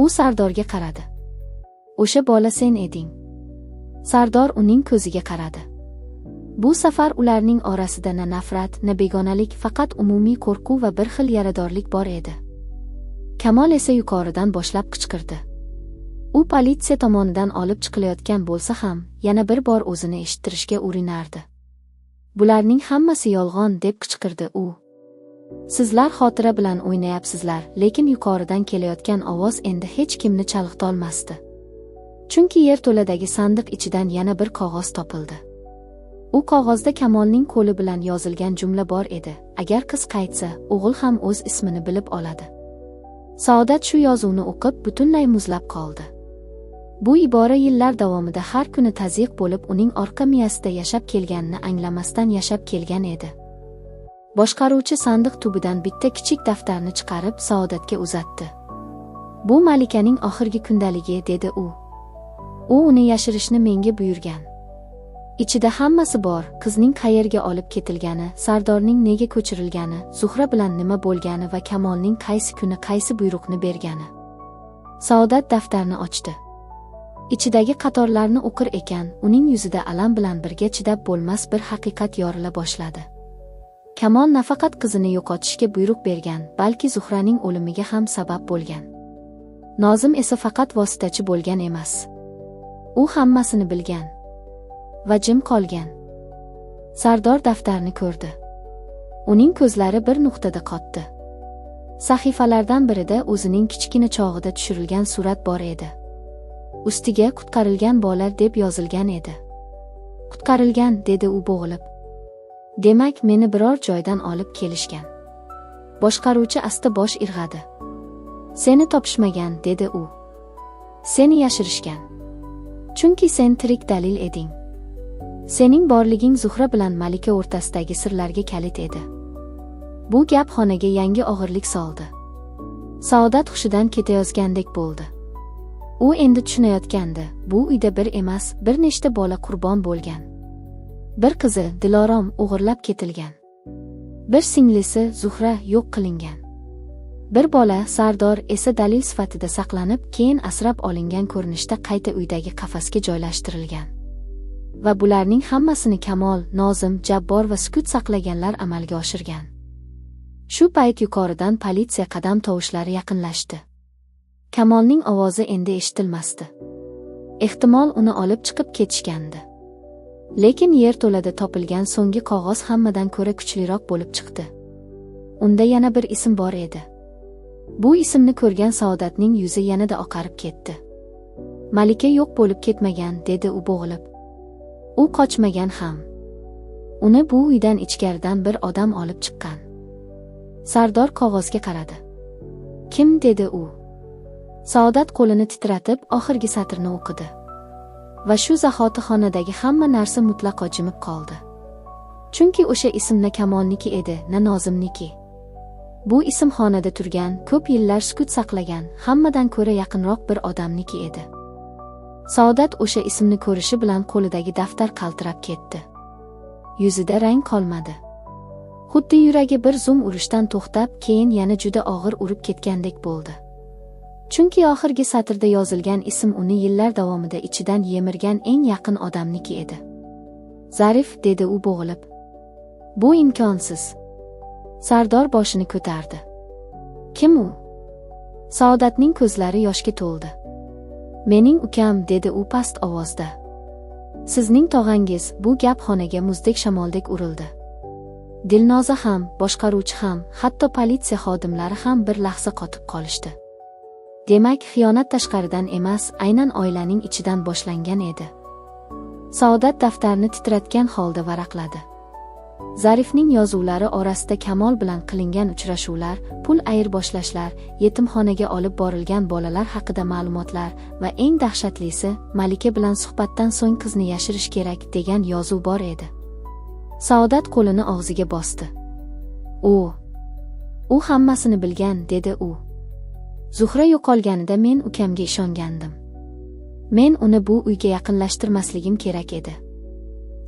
U Sardorga qaradi. "O'sha bola sen eding." Sardor uning ko'ziga qaradi. Bu safar ularning orasida na nafrat, na begonalik, faqat umumiy qo'rquv va bir xil yaradorlik bor edi. Kamol esa yuqoridan boshlab qichqirdi. U politsiya tomonidan olib chiqilayotgan bo'lsa ham, yana bir bor o'zini eshittirishga urinardi. "Bularning hammasi yolg'on", deb qichqirdi u. "Sizlar xotira bilan o'ynayapsizlar", lekin yuqoridan kelayotgan ovoz endi hech kimni chalg'itolmasdi. Chunki yerto'ladagi sandiq ichidan yana bir qog'oz topildi. U qog'ozda Kamolning qo'li bilan yozilgan jumla bor edi: "Agar qiz qaytsa, o'g'il ham o'z ismini bilib oladi." Saodat shu yozuvni o'qib butunlay muzlab qoldi. Bu ibora yillar davomida har kuni tazyiq bo'lib, uning orqa miyasida yashab kelganini anglamasdan yashab kelgan edi. Boshqaruvchi sandiq tubidan bitta kichik daftarni chiqarib Saodatga uzatdi. "Bu Malikaning oxirgi kundaligi", dedi u. "U uni yashirishni menga buyurgan. Ichida hammasi bor: qizning qayerga olib ketilgani, Sardorning nega ko'chirilgani, Zuhra bilan nima bo'lgani va Kamolning qaysi kuni qaysi buyruqni bergani." Saodat daftarni ochdi. Ichidagi qatorlarni o'qir ekan, uning yuzida alam bilan birga chidab bo'lmas bir haqiqat yorila boshladi. Kamol nafaqat qizini yo'qotishga buyruq bergan, balki Zuhraning o'limiga ham sabab bo'lgan. Nozim esa faqat vositachi bo'lgan emas. U hammasini bilgan va jim qolgan. Sardor daftarni ko'rdi. Uning ko'zlari bir nuqtada qotdi. Sahifalardan birida o'zining kichkina chog'ida tushirilgan surat bor edi. Ustiga "Qutqarilgan bola" deb yozilgan edi. "Qutqarilgan", dedi u bo'g'ilib. "Demak, meni biror joydan olib kelishgan." Boshqaruvchi asta bosh irg'adi. "Seni topishmagan", dedi u. "Seni yashirishgan. Chunki sen tirik dalil eding. Sening borliging Zuhra bilan Malika o'rtasidagi sirlarga kalit edi. Bu gap xonaga yangi og'irlik soldi. Saodat hushidan ketayozgandek bo'ldi. U endi tushunayotgandi, bu uyda bir emas, bir nechta bola qurbon bo'lgan. Bir qizi Dilorom o'g'irlab ketilgan. Bir singlisi Zuhra yo'q qilingan. Bir bola Sardor esa dalil sifatida saqlanib, keyin asrab olingan ko'rinishda qayta uydagi qafasga joylashtirilgan. Va bularning hammasini Kamol, Nozim, Jabbor va sukut saqlaganlar amalga oshirgan. Shu payt yuqoridan politsiya qadam tovushlari yaqinlashdi. Kamolning ovozi endi eshitilmasdi. Ehtimol uni olib chiqib ketishgandi. Lekin yerto'lada topilgan so'nggi qog'oz hammadan ko'ra kuchliroq bo'lib chiqdi. Unda yana bir ism bor edi. Bu ismni ko'rgan Saodatning yuzi yanada oqarib ketdi. Malika yo'q bo'lib ketmagan, dedi u bo'g'ilib. U qochmagan ham. Uni bu uydan ichkaridan bir odam olib chiqqan. Sardor qog'ozga qaradi. Kim, dedi u. Saodat qo'lini titratib oxirgi satrni o'qidi. Va shu zahoti xonadagi hamma narsa mutlaqo jimib qoldi. Chunki o'sha ism na Kamolniki edi, na Nozimniki. Bu ism xonada turgan, ko'p yillar sukut saqlagan, hammadan ko'ra yaqinroq bir odamniki edi. Saodat o'sha ismni ko'rishi bilan qo'lidagi daftar qaltirab ketdi. Yuzida rang qolmadi. Xuddi yuragi bir zum urishdan to'xtab, keyin yana juda og'ir urib ketgandek bo'ldi. Chunki oxirgi satrda yozilgan ism uni yillar davomida ichidan yemirgan eng yaqin odamniki edi. Zarif, dedi u bo'g'ilib. Bu imkonsiz. Sardor boshini ko'tardi. Kim u? Saodatning ko'zlari yoshga to'ldi. Mening ukam, dedi u past ovozda. Sizning tog'angiz, bu gap xonaga muzdek shamoldek urildi. Dilnoza ham, boshqaruvchi ham, hatto politsiya xodimlari ham bir lahza qotib qolishdi. Demak, xiyonat tashqaridan emas, aynan oilaning ichidan boshlangan edi. Saodat daftarni titratgan holda varaqladi. Zarifning yozuvlari orasida Kamol bilan qilingan uchrashuvlar, pul ayirboshlashlar, yetimxonaga olib borilgan bolalar haqida ma'lumotlar va eng dahshatlisi, Malika bilan suhbatdan so'ng qizni yashirish kerak degan yozuv bor edi. Saodat qo'lini og'ziga bosdi. U hammasini bilgan, dedi u. Zuhra yo'qolganida men ukamga ishongandim. Men uni bu uyga yaqinlashtirmasligim kerak edi.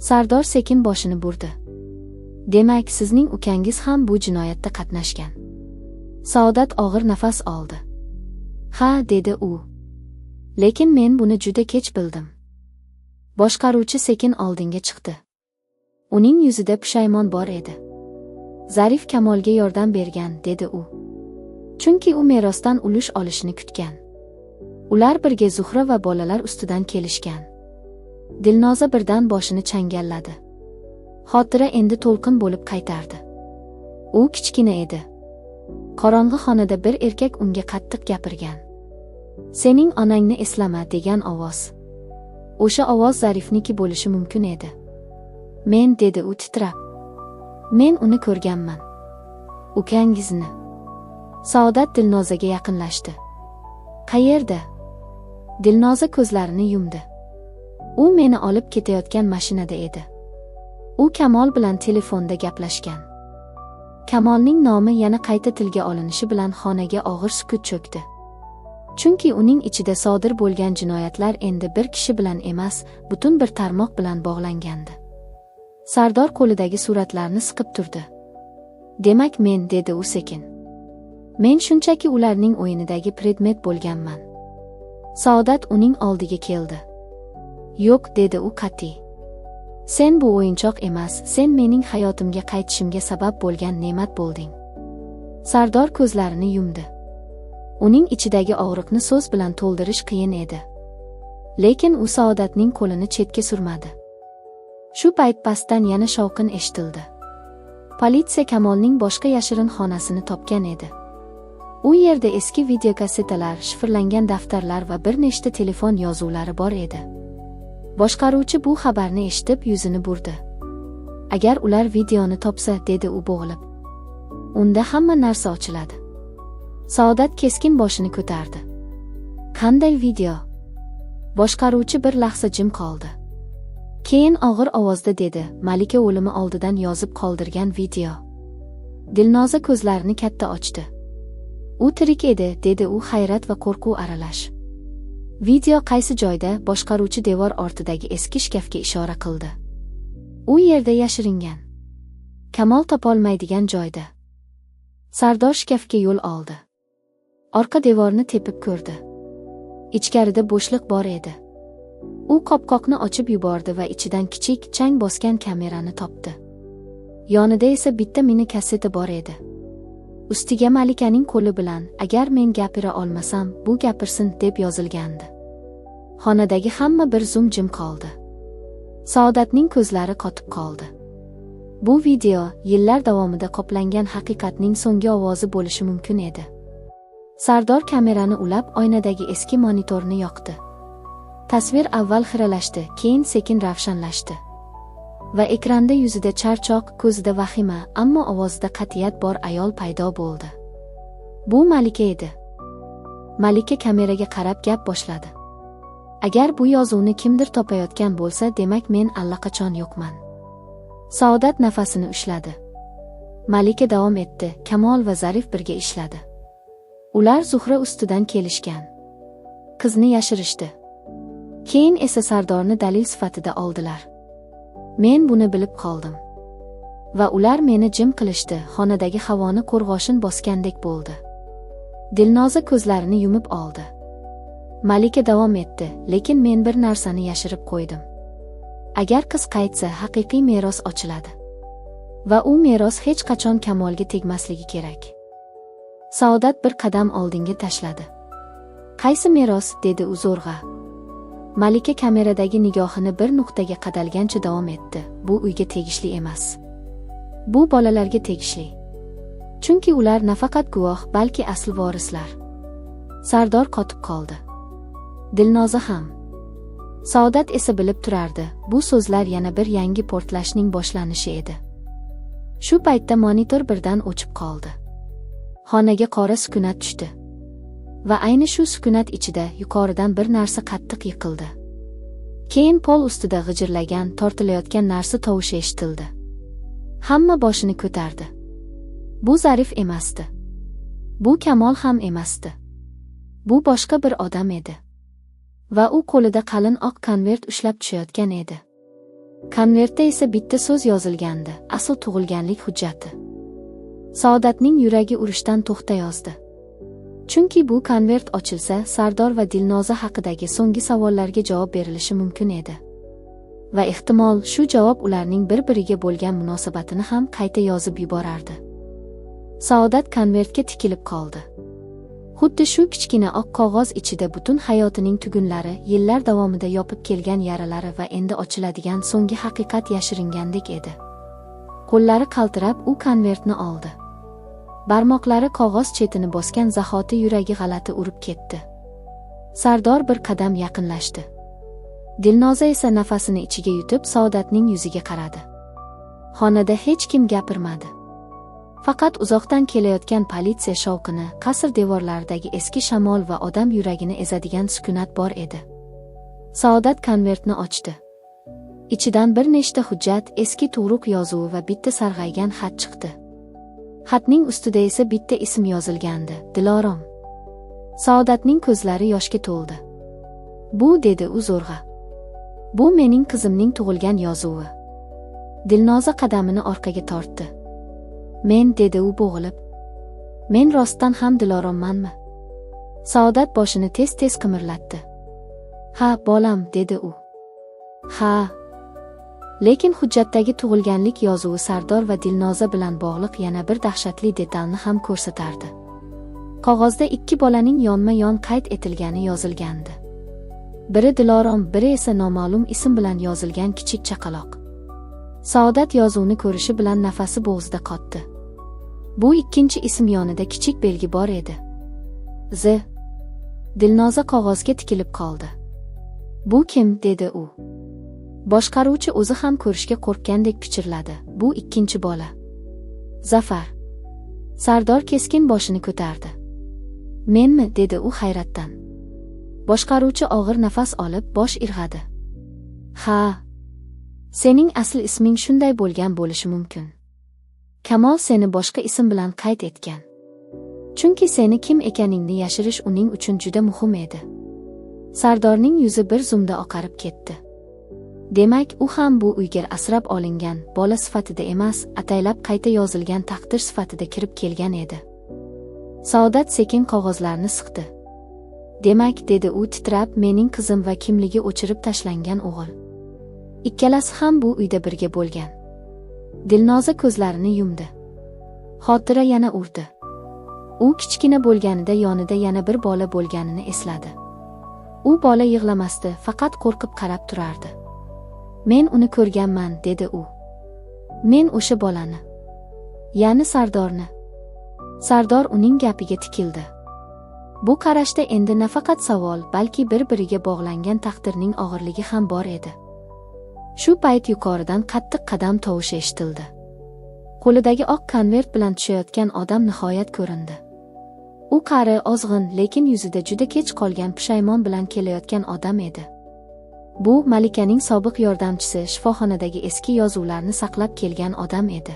Sardor sekin boshini burdi. Demak, sizning ukangiz ham bu jinoyatda qatnashgan. Saodat og'ir nafas oldi. Ha, dedi u. Lekin men buni juda kech bildim. Boshqaruvchi sekin oldinga chiqdi. Uning yuzida pushaymon bor edi. Zarif Kamolga yordam bergan, dedi u. Chunki u merosdan ulush olishini kutgan. Ular birga Zuhra va bolalar ustidan kelishgan. Dilnoza birdan boshini changalladi. Xotira endi to'lqin bo'lib qaytardi. U kichkina edi. Qorong'i xonada bir erkak unga qattiq gapirgan. Sening onangni eslama, degan ovoz. O'sha ovoz Zarifniki bo'lishi mumkin edi. Men, dedi u titrab. Men uni ko'rganman. Ukangizni. Saodat Dilnozaga yaqinlashdi. Qayerda? Dilnoza ko'zlarini yumdi. U meni olib ketayotgan mashinada edi. U Kamol bilan telefonda gaplashgan. Kamolning nomi yana qayta tilga olinishi bilan xonaga og'ir sukut cho'kdi. Chunki uning ichida sodir bo'lgan jinoyatlar endi bir kishi bilan emas, butun bir tarmoq bilan bog'langandi. Sardor qo'lidagi suratlarni siqib turdi. Demak men, dedi u sekin. Men shunchaki ularning o'yinidagi predmet bo'lganman. Saodat uning oldiga keldi. Yo'q, dedi u qat'iy. Sen bu o'yinchoq emas, sen mening hayotimga qaytishimga sabab bo'lgan ne'mat bo'lding. Sardor ko'zlarini yumdi. Uning ichidagi og'riqni so'z bilan to'ldirish qiyin edi. Lekin u Saodatning qo'lini chetga surmadi. Shu payt pastdan yana shovqin eshitildi. Politsiya Kamolning boshqa yashirin xonasini topgan edi. U yerda eski videokasetalar, shifrlangan daftarlar va bir nechta telefon yozuvlari bor edi. Boshqaruvchi bu xabarni eshitib yuzini burdi. Agar ular videoni topsa, dedi u bo'g'ilib. Unda hamma narsa ochiladi. Saodat keskin boshini ko'tardi. Qanday video? Boshqaruvchi bir lahza jim qoldi. Keyin og'ir ovozda dedi, Malika o'limi oldidan yozib qoldirgan video. Dilnoza ko'zlarini katta ochdi. U tirik edi, dedi u hayrat va qo'rquv aralash. Video qaysi joyda? Boshqaruvchi devor ortidagi eski shkafga ishora qildi. U yerda yashiringan. Kamol topolmaydigan joyda. Sardor shkafga yo'l oldi. Orqa devorni tepib ko'rdi. Ichkarida bo'shliq bor edi. U qopqoqni ochib yubordi va ichidan kichik, chang bosgan kamerani topdi. Yonida esa bitta mini kasseta bor edi. Ustiga Malikaning qo'li bilan "Agar men gapira olmasam, bu gapirsin" deb yozilgandi. Xonadagi hamma bir zum jim qoldi. Saodatning ko'zlari qotib qoldi. Bu video yillar davomida qoplangan haqiqatning so'nggi ovozi bo'lishi mumkin edi. Sardor kamerani ulab, oynadagi eski monitorni yoqdi. Tasvir avval xiralashdi, keyin sekin ravshanlashdi. Va ekranda yuzida charchoq, ko'zida vahima, ammo ovozida qat'iyat bor ayol paydo bo'ldi. Bu Malika edi. Malika kameraga qarab gap boshladi. Agar bu yozuvni kimdir topayotgan bo'lsa, demak men allaqachon yo'qman. Saodat nafasini ushladi. Malika davom etdi. Kamol va Zarif birga ishladi. Ular Zuhra ustidan kelishgan. Qizni yashirishdi. Keyin esa Sardorni dalil sifatida oldilar. Men buni bilib qoldim. Va ular meni jim qilishdi, xonadagi havoni qo'rg'oshin bosgandek bo'ldi. Dilnoza ko'zlarini yumib oldi. Malika davom etdi, lekin men bir narsani yashirib qo'ydim. Agar qiz qaytsa, haqiqiy meros ochiladi. Va u meros hech qachon Kamolga tegmasligi kerak. Saodat bir qadam oldinga tashladi. Qaysi meros? Dedi u zo'rg'a. Malika kameradagi nigohini bir nuqtaga qadalgancha davom etdi. Bu uyga tegishli emas. Bu bolalarga tegishli. Chunki ular nafaqat guvoh, balki asl vorislar. Sardor qotib qoldi. Dilnoza ham. Saodat esa bilib turardi, bu so'zlar yana bir yangi portlashning boshlanishi edi. Shu paytda monitor birdan o'chib qoldi. Xonaga qora sukunat tushdi. Va ayni shu sukunat ichida yuqoridan bir narsa qattiq yiqildi. Keyin pol ustida g'ijirlagan, tortilayotgan narsa tovushi eshitildi. Hamma boshini ko'tardi. Bu Zarif emasdi. Bu Kamol ham emasdi. Bu boshqa bir odam edi. Va u qo'lida qalin oq konvert ushlab tushayotgan edi. Konvertda esa bitta so'z yozilgandi, asl tug'ilganlik hujjati. Saodatning yuragi urishdan to'xta yozdi. Chunki bu konvert ochilsa, Sardor va Dilnoza haqidagi so'nggi savollarga javob berilishi mumkin edi. Va ehtimol shu javob ularning bir-biriga bo'lgan munosabatini ham qayta yozib yuborardi. Saodat konvertga tikilib qoldi. Xuddi shu kichkina oq qog'oz ichida butun hayotining tugunlari, yillar davomida yopib kelgan yaralari va endi ochiladigan so'nggi haqiqat yashiringandek edi. Qo'llari qaltirab u konvertni oldi. Barmoqlari qog'oz chetini bosgan zahoti yuragi g'alati urib ketdi. Sardor bir qadam yaqinlashdi. Dilnoza esa nafasini ichiga yutib Saodatning yuziga qaradi. Xonada hech kim gapirmadi. Faqat uzoqdan kelayotgan politsiya shovqini, qasr devorlaridagi eski shamol va odam yuragini ezadigan sukunat bor edi. Saodat konvertni ochdi. Ichidan bir nechta hujjat, eski tug'ruq yozuvi va bitta sarg'aygan xat chiqdi. Xatning ustida esa bitta ism yozilgandi, Dilorom. Saodatning ko'zlari yoshga to'ldi. Bu, dedi u zo'rg'a. Bu mening qizimning tug'ilgan yozuvi. Dilnoza qadamini orqaga tortdi. Men, dedi u bo'g'ilib. Men rostdan ham Dilorommanmi? Saodat boshini tez-tez qimirlatdi. Ha, bolam, dedi u. Ha. Lekin hujjatdagi tug'ilganlik yozuvi Sardor va Dilnoza bilan bog'liq yana bir dahshatli detalni ham ko'rsatardi. Qog'ozda ikki bolaning yonma-yon qayd etilgani yozilgandi. Biri Dilorom, biri esa noma'lum ism bilan yozilgan kichik chaqaloq. Saodat yozuvni ko'rishi bilan nafasi bo'g'zida qotdi. Bu ikkinchi ism yonida kichik belgi bor edi. Z. Dilnoza qog'ozga tikilib qoldi. Bu kim, dedi u. Boshqaruvchi o'zi ham ko'rishga qo'rqqandek pichirladi. Bu ikkinchi bola. Zafar. Sardor keskin boshini ko'tardi. Menmi, dedi u hayratdan. Boshqaruvchi og'ir nafas olib, bosh irg'adi. Ha. Sening asl isming shunday bo'lgan bo'lishi mumkin. Kamol seni boshqa ism bilan qayd etgan. Chunki seni kim ekaningni yashirish uning uchun juda muhim edi. Sardorning yuzi bir zumda oqarib ketdi. Demak, u ham bu uyga asrab olingan bola sifatida emas, ataylab qayta yozilgan taqdir sifatida kirib kelgan edi. Saodat sekin qog'ozlarni siqdi. Demak, dedi u titrab, mening qizim va kimligi o'chirib tashlangan o'g'il. Ikkalasi ham bu uyda birga bo'lgan. Dilnoza ko'zlarini yumdi. Xotira yana urdi. U kichkina bo'lganida yonida yana bir bola bo'lganini esladi. U bola yig'lamasdi, faqat qo'rqib qarab turardi. Men uni ko'rganman, dedi u. Men o'sha bolani, ya'ni Sardorni. Sardor uning gapiga tikildi. Bu qarashda endi nafaqat savol, balki bir-biriga bog'langan taqdirning og'irligi ham bor edi. Shu payt yuqoridan qattiq qadam tovushi eshitildi. Qo'lidagi oq konvert bilan tushayotgan odam nihoyat ko'rindi. U qari, ozg'in, lekin yuzida juda kech qolgan pushaymon bilan kelayotgan odam edi. Bu Malikaning sobiq yordamchisi, shifoxonadagi eski yozuvlarni saqlab kelgan odam edi.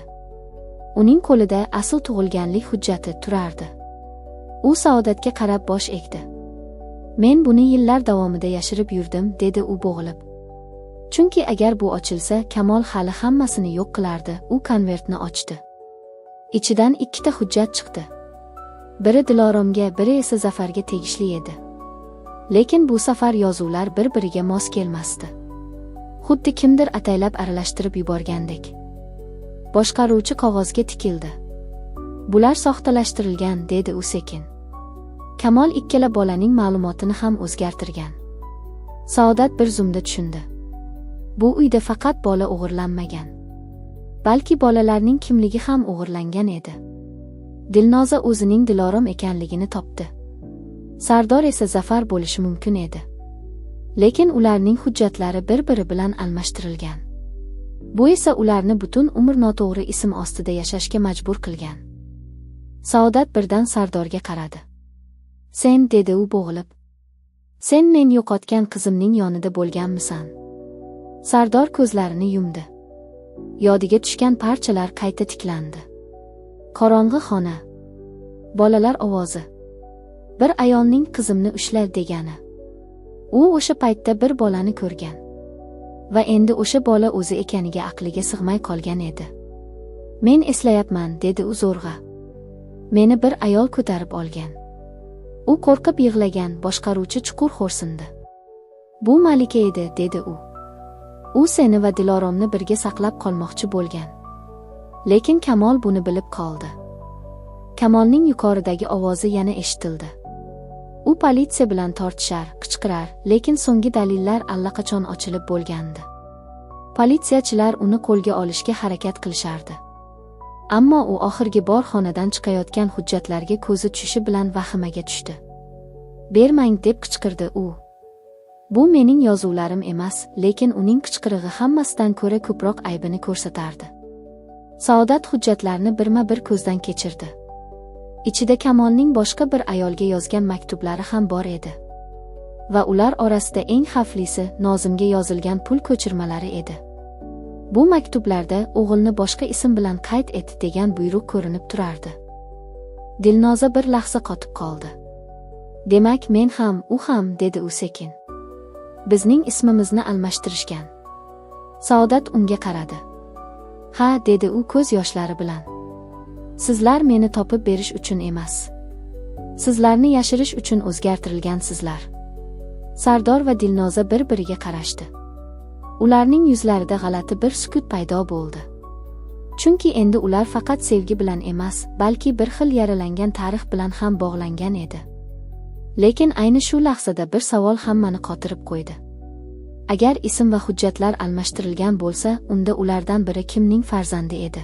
Uning qo'lida asl tug'ilganlik hujjati turardi. U Saodatga qarab bosh egdi. Men buni yillar davomida yashirib yurdim, dedi u bo'g'ilib. Chunki agar bu ochilsa, Kamol hali hammasini yo'q qilardi. U konvertni ochdi. Ichidan ikkita hujjat chiqdi. Biri Diloromga, biri esa Zafarga tegishli edi. Lekin bu safar yozuvlar bir-biriga mos kelmasdi. Xuddi kimdir ataylab aralashtirib yuborgandek. Boshqaruvchi qog'ozga tikildi. Bular soxtalashtirilgan, dedi u sekin. Kamol ikkala bolaning ma'lumotini ham o'zgartirgan. Saodat bir zumda tushundi. Bu uyda faqat bola o'g'irlanmagan, balki bolalarning kimligi ham o'g'irlangan edi. Dilnoza o'zining Dilorom ekanligini topdi. Sardor esa Zafar bo'lishi mumkin edi. Lekin ularning hujjatlari bir-biri bilan almashtirilgan. Bu esa ularni butun umr noto'g'ri ism ostida yashashga majbur qilgan. Saodat birdan Sardorga qaradi. Sen, dedi u bo'g'ilib. Sen men yo'qotgan qizimning yonida bo'lganmisan? Sardor ko'zlarini yumdi. Yodiga tushgan parchalar qayta tiklandi. Qorong'i xona. Bolalar ovozi. Bir ayolning qizimni ushla degani. U o'sha paytda bir bolani ko'rgan. Va endi o'sha bola o'zi ekaniga aqliga sig'may qolgan edi. Men eslayapman, dedi u zo'rg'a. Meni bir ayol ko'tarib olgan. U qo'rqib yig'lagan, boshqaruvchi chuqur xo'rsindi. Bu Malika edi, dedi u. U seni va Diloromni birga saqlab qolmoqchi bo'lgan. Lekin Kamol buni bilib qoldi. Kamolning yuqoridagi ovozi yana eshitildi. U politsiya bilan tortishar, qichqirar, lekin so'nggi dalillar allaqachon ochilib bo'lgandi. Politsiyachilar uni qo'lga olishga harakat qilishardi. Ammo u oxirgi bor xonadan chiqayotgan hujjatlarga ko'zi tushishi bilan vahimaga tushdi. Bermang, deb qichqirdi u. Bu mening yozuvlarim emas, lekin uning qichqirig'i hammasidan ko'ra ko'proq aybini ko'rsatardi. Saodat hujjatlarni birma-bir ko'zdan kechirdi. Ichida Kamolning boshqa bir ayolga yozgan maktublari ham bor edi. Va ular orasida eng xavflisi Nozimga yozilgan pul ko'chirmalari edi. Bu maktublarda o'g'ilni boshqa ism bilan qayd et degan buyruq ko'rinib turardi. Dilnoza bir lahza qotib qoldi. Demak, men ham, u ham, dedi u sekin. Bizning ismimizni almashtirishgan. Saodat unga qaradi. Ha, dedi u ko'z yoshlari bilan. Sizlar meni topib berish uchun emas. Sizlarni yashirish uchun o'zgartirilgansizlar. Sardor va Dilnoza bir-biriga qarashdi. Ularning yuzlarida g'alati bir sukut paydo bo'ldi. Chunki endi ular faqat sevgi bilan emas, balki bir xil yaralangan tarix bilan ham bog'langan edi. Lekin ayni shu lahzada bir savol hammani qotirib qo'ydi. Agar ism va hujjatlar almashtirilgan bo'lsa, unda ulardan biri kimning farzandi edi?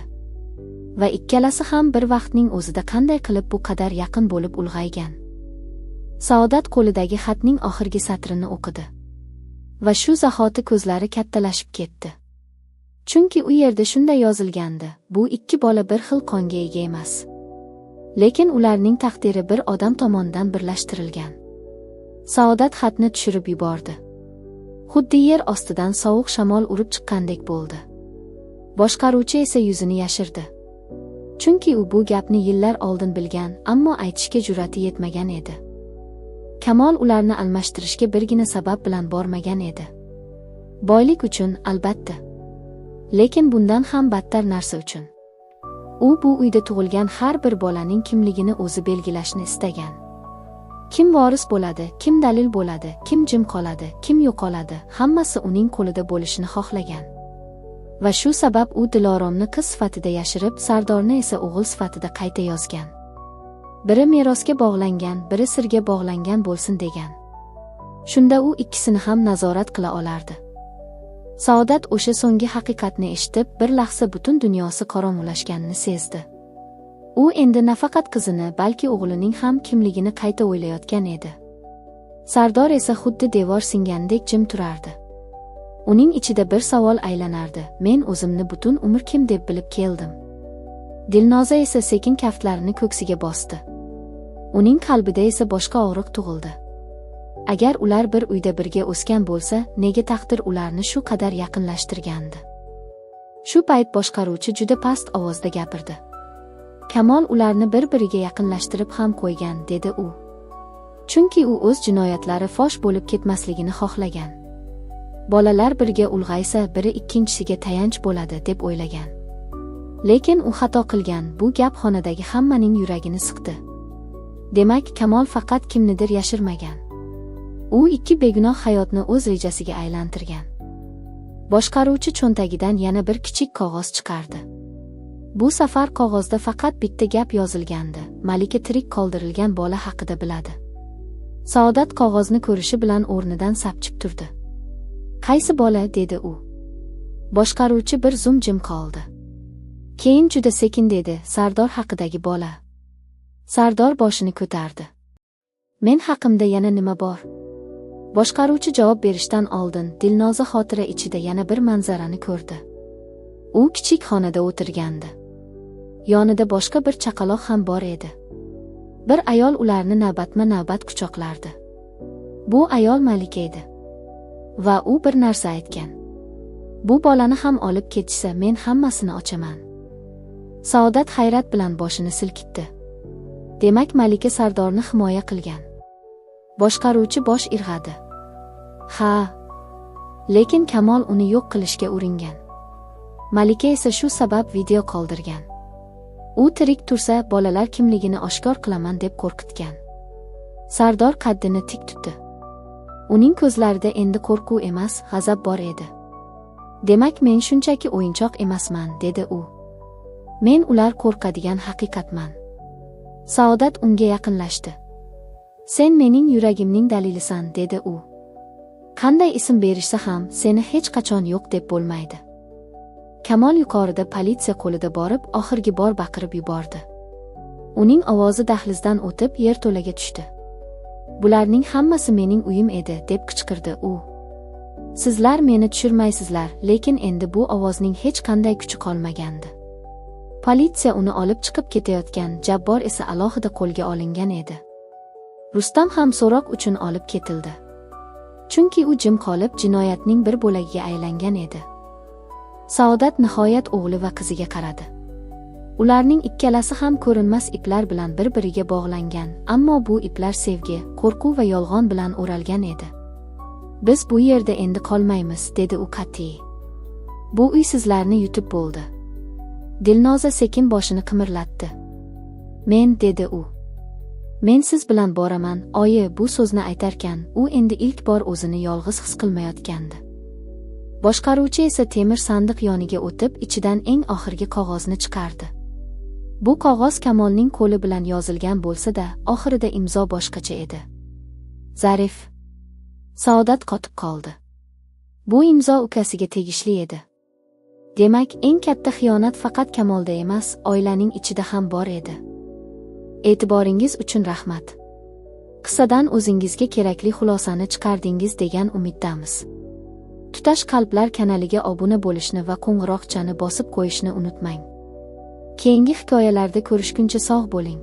Va ikkalasi ham bir vaqtning o'zida qanday qilib bu qadar yaqin bo'lib ulg'aygan? Saodat qo'lidagi xatning oxirgi satrini o'qidi. Va shu zahoti ko'zlari kattalashib ketdi. Chunki u yerda shunday yozilgandi: bu ikki bola bir xil qonga ega emas. Lekin ularning taqdiri bir odam tomonidan birlashtirilgan. Saodat xatni tushirib yubordi. Xuddi yer ostidan sovuq shamol urib chiqqandek bo'ldi. Boshqaruvchi esa yuzini yashirdi. Chunki u bu gapni yillar oldin bilgan, ammo aytishga jur'ati yetmagan edi. Kamol ularni almashtirishga birgina sabab bilan bormagan edi. Boylik uchun, albatta. Lekin bundan ham battar narsa uchun. U bu uyda tug'ilgan har bir bolaning kimligini o'zi belgilashni istagan. Kim voris bo'ladi, kim dalil bo'ladi, kim jim qoladi, kim yo'qoladi, hammasi uning qo'lida bo'lishini xohlagan. Va shu sabab u Diloromni qiz sifatida yashirib, Sardorni esa o'g'il sifatida qayta yozgan. Biri merosga bog'langan, biri sirga bog'langan bo'lsin degan. Shunda u ikkisini ham nazorat qila olardi. Saodat o'sha so'nggi haqiqatni eshitib, bir lahza butun dunyosi qorong'ulashganini sezdi. U endi nafaqat qizini, balki o'g'lining ham kimligini qayta o'ylayotgan edi. Sardor esa xuddi devor singandek jim turardi. Uning ichida bir savol aylanardi: men o'zimni butun umr kim deb bilib keldim? Dilnoza esa sekin kaftlarini ko'ksiga bosdi. Uning qalbida esa boshqa og'riq tug'ildi. Agar ular bir uyda birga o'sgan bo'lsa, nega taqdir ularni shu qadar yaqinlashtirgandi? Shu payt boshqaruvchi juda past ovozda gapirdi. Kamol ularni bir-biriga yaqinlashtirib ham qo'ygan, dedi u. Chunki u o'z jinoyatlari fosh bo'lib ketmasligini xohlagan. Bolalar birga ulg'aysa, biri ikkinchisiga tayanch bo'ladi deb o'ylagan. Lekin u xato qilgan. Bu gap xonadagi hammaning yuragini siqdi. Demak, Kamol faqat kimnidir yashirmagan. U ikki begunoh hayotni o'z rejasiga aylantirgan. Boshqaruvchi cho'ntagidan yana bir kichik qog'oz chiqardi. Bu safar qog'ozda faqat bitta gap yozilgandi: Malika tirik qoldirilgan bola haqida biladi. Saodat qog'ozni ko'rishi bilan o'rnidan sapchib turdi. Qaysi bola, dedi u. Boshqaruvchi bir zum jim qoldi. Keyin juda sekin dedi: Sardor haqidagi bola. Sardor boshini ko'tardi. Men haqimda yana nima bor? Boshqaruvchi javob berishdan oldin Dilnoza xotira ichida yana bir manzarani ko'rdi. U kichik xonada o'tirgandi. Yonida boshqa bir chaqaloq ham bor edi. Bir ayol ularni navbatma-navbat quchoqlardi. Bu ayol Malika edi. Va u bir narsa aytgan. Bu bolani ham olib ketishsa, men hammasini ochaman. Saodat hayrat bilan boshini silkitdi. Demak, Malika Sardorni himoya qilgan. Boshqaruvchi bosh irg'adi. Ha, lekin Kamol uni yo'q qilishga uringan. Malika esa shu sabab video qoldirgan. U tirik tursa, bolalar kimligini oshkor qilaman deb qo'rqitgan. Sardor qaddini tik tutdi. Uning ko'zlarida endi qo'rquv emas, g'azab bor edi. Demak, men shunchaki o'yinchoq emasman, dedi u. Men ular qo'rqadigan haqiqatman. Saodat unga yaqinlashdi. Sen mening yuragimning dalilisan, dedi u. Qanday ism berishsa ham, seni hech qachon yo'q deb bo'lmaydi. Kamol yuqorida politsiya qo'lida borib, oxirgi bor baqirib yubordi. Uning ovozi dahlizdan o'tib, yerto'laga tushdi. Bularning hammasi mening uyim edi, deb qichqirdi u. Sizlar meni tushirmaysizlar, lekin endi bu ovozning hech qanday kuchi qolmagandi. Politsiya uni olib chiqib ketayotgan, Jabbor esa alohida qo'lga olingan edi. Rustam ham so'roq uchun olib ketildi. Chunki u jim qolib, jinoyatning bir bo'lagiga aylangan edi. Saodat nihoyat o'g'li va qiziga qaradi. Ularning ikkalasi ham ko'rinmas iplar bilan bir-biriga bog'langan, ammo bu iplar sevgi, qo'rquv va yolg'on bilan o'ralgan edi. Biz bu yerda endi qolmaymiz, dedi u qat'iy. Bu uy sizlarni yutib bo'ldi. Dilnoza sekin boshini qimirlatdi. Men, dedi u. Men siz bilan boraman, oyi, bu so'zni aytarkan, u endi ilk bor o'zini yolg'iz his qilmayotgandi. Boshqaruvchi esa temir sandiq yoniga o'tib, ichidan eng oxirgi qog'ozni chiqardi. Bu qog'oz Kamolning qo'li bilan yozilgan bo'lsa-da, oxirida imzo boshqacha edi. Zarif. Saodat qotib qoldi. Bu imzo ukasiga tegishli edi. Demak, eng katta xiyonat faqat Kamolda emas, oilaning ichida ham bor edi. E'tiboringiz uchun rahmat. Qissadan o'zingizga kerakli xulosani chiqardingiz degan umiddamiz. Tutash qalblar kanaliga obuna bo'lishni va qo'ng'iroqchani bosib qo'yishni unutmang. Keyingi hikoyalarda ko'rishguncha sog' bo'ling.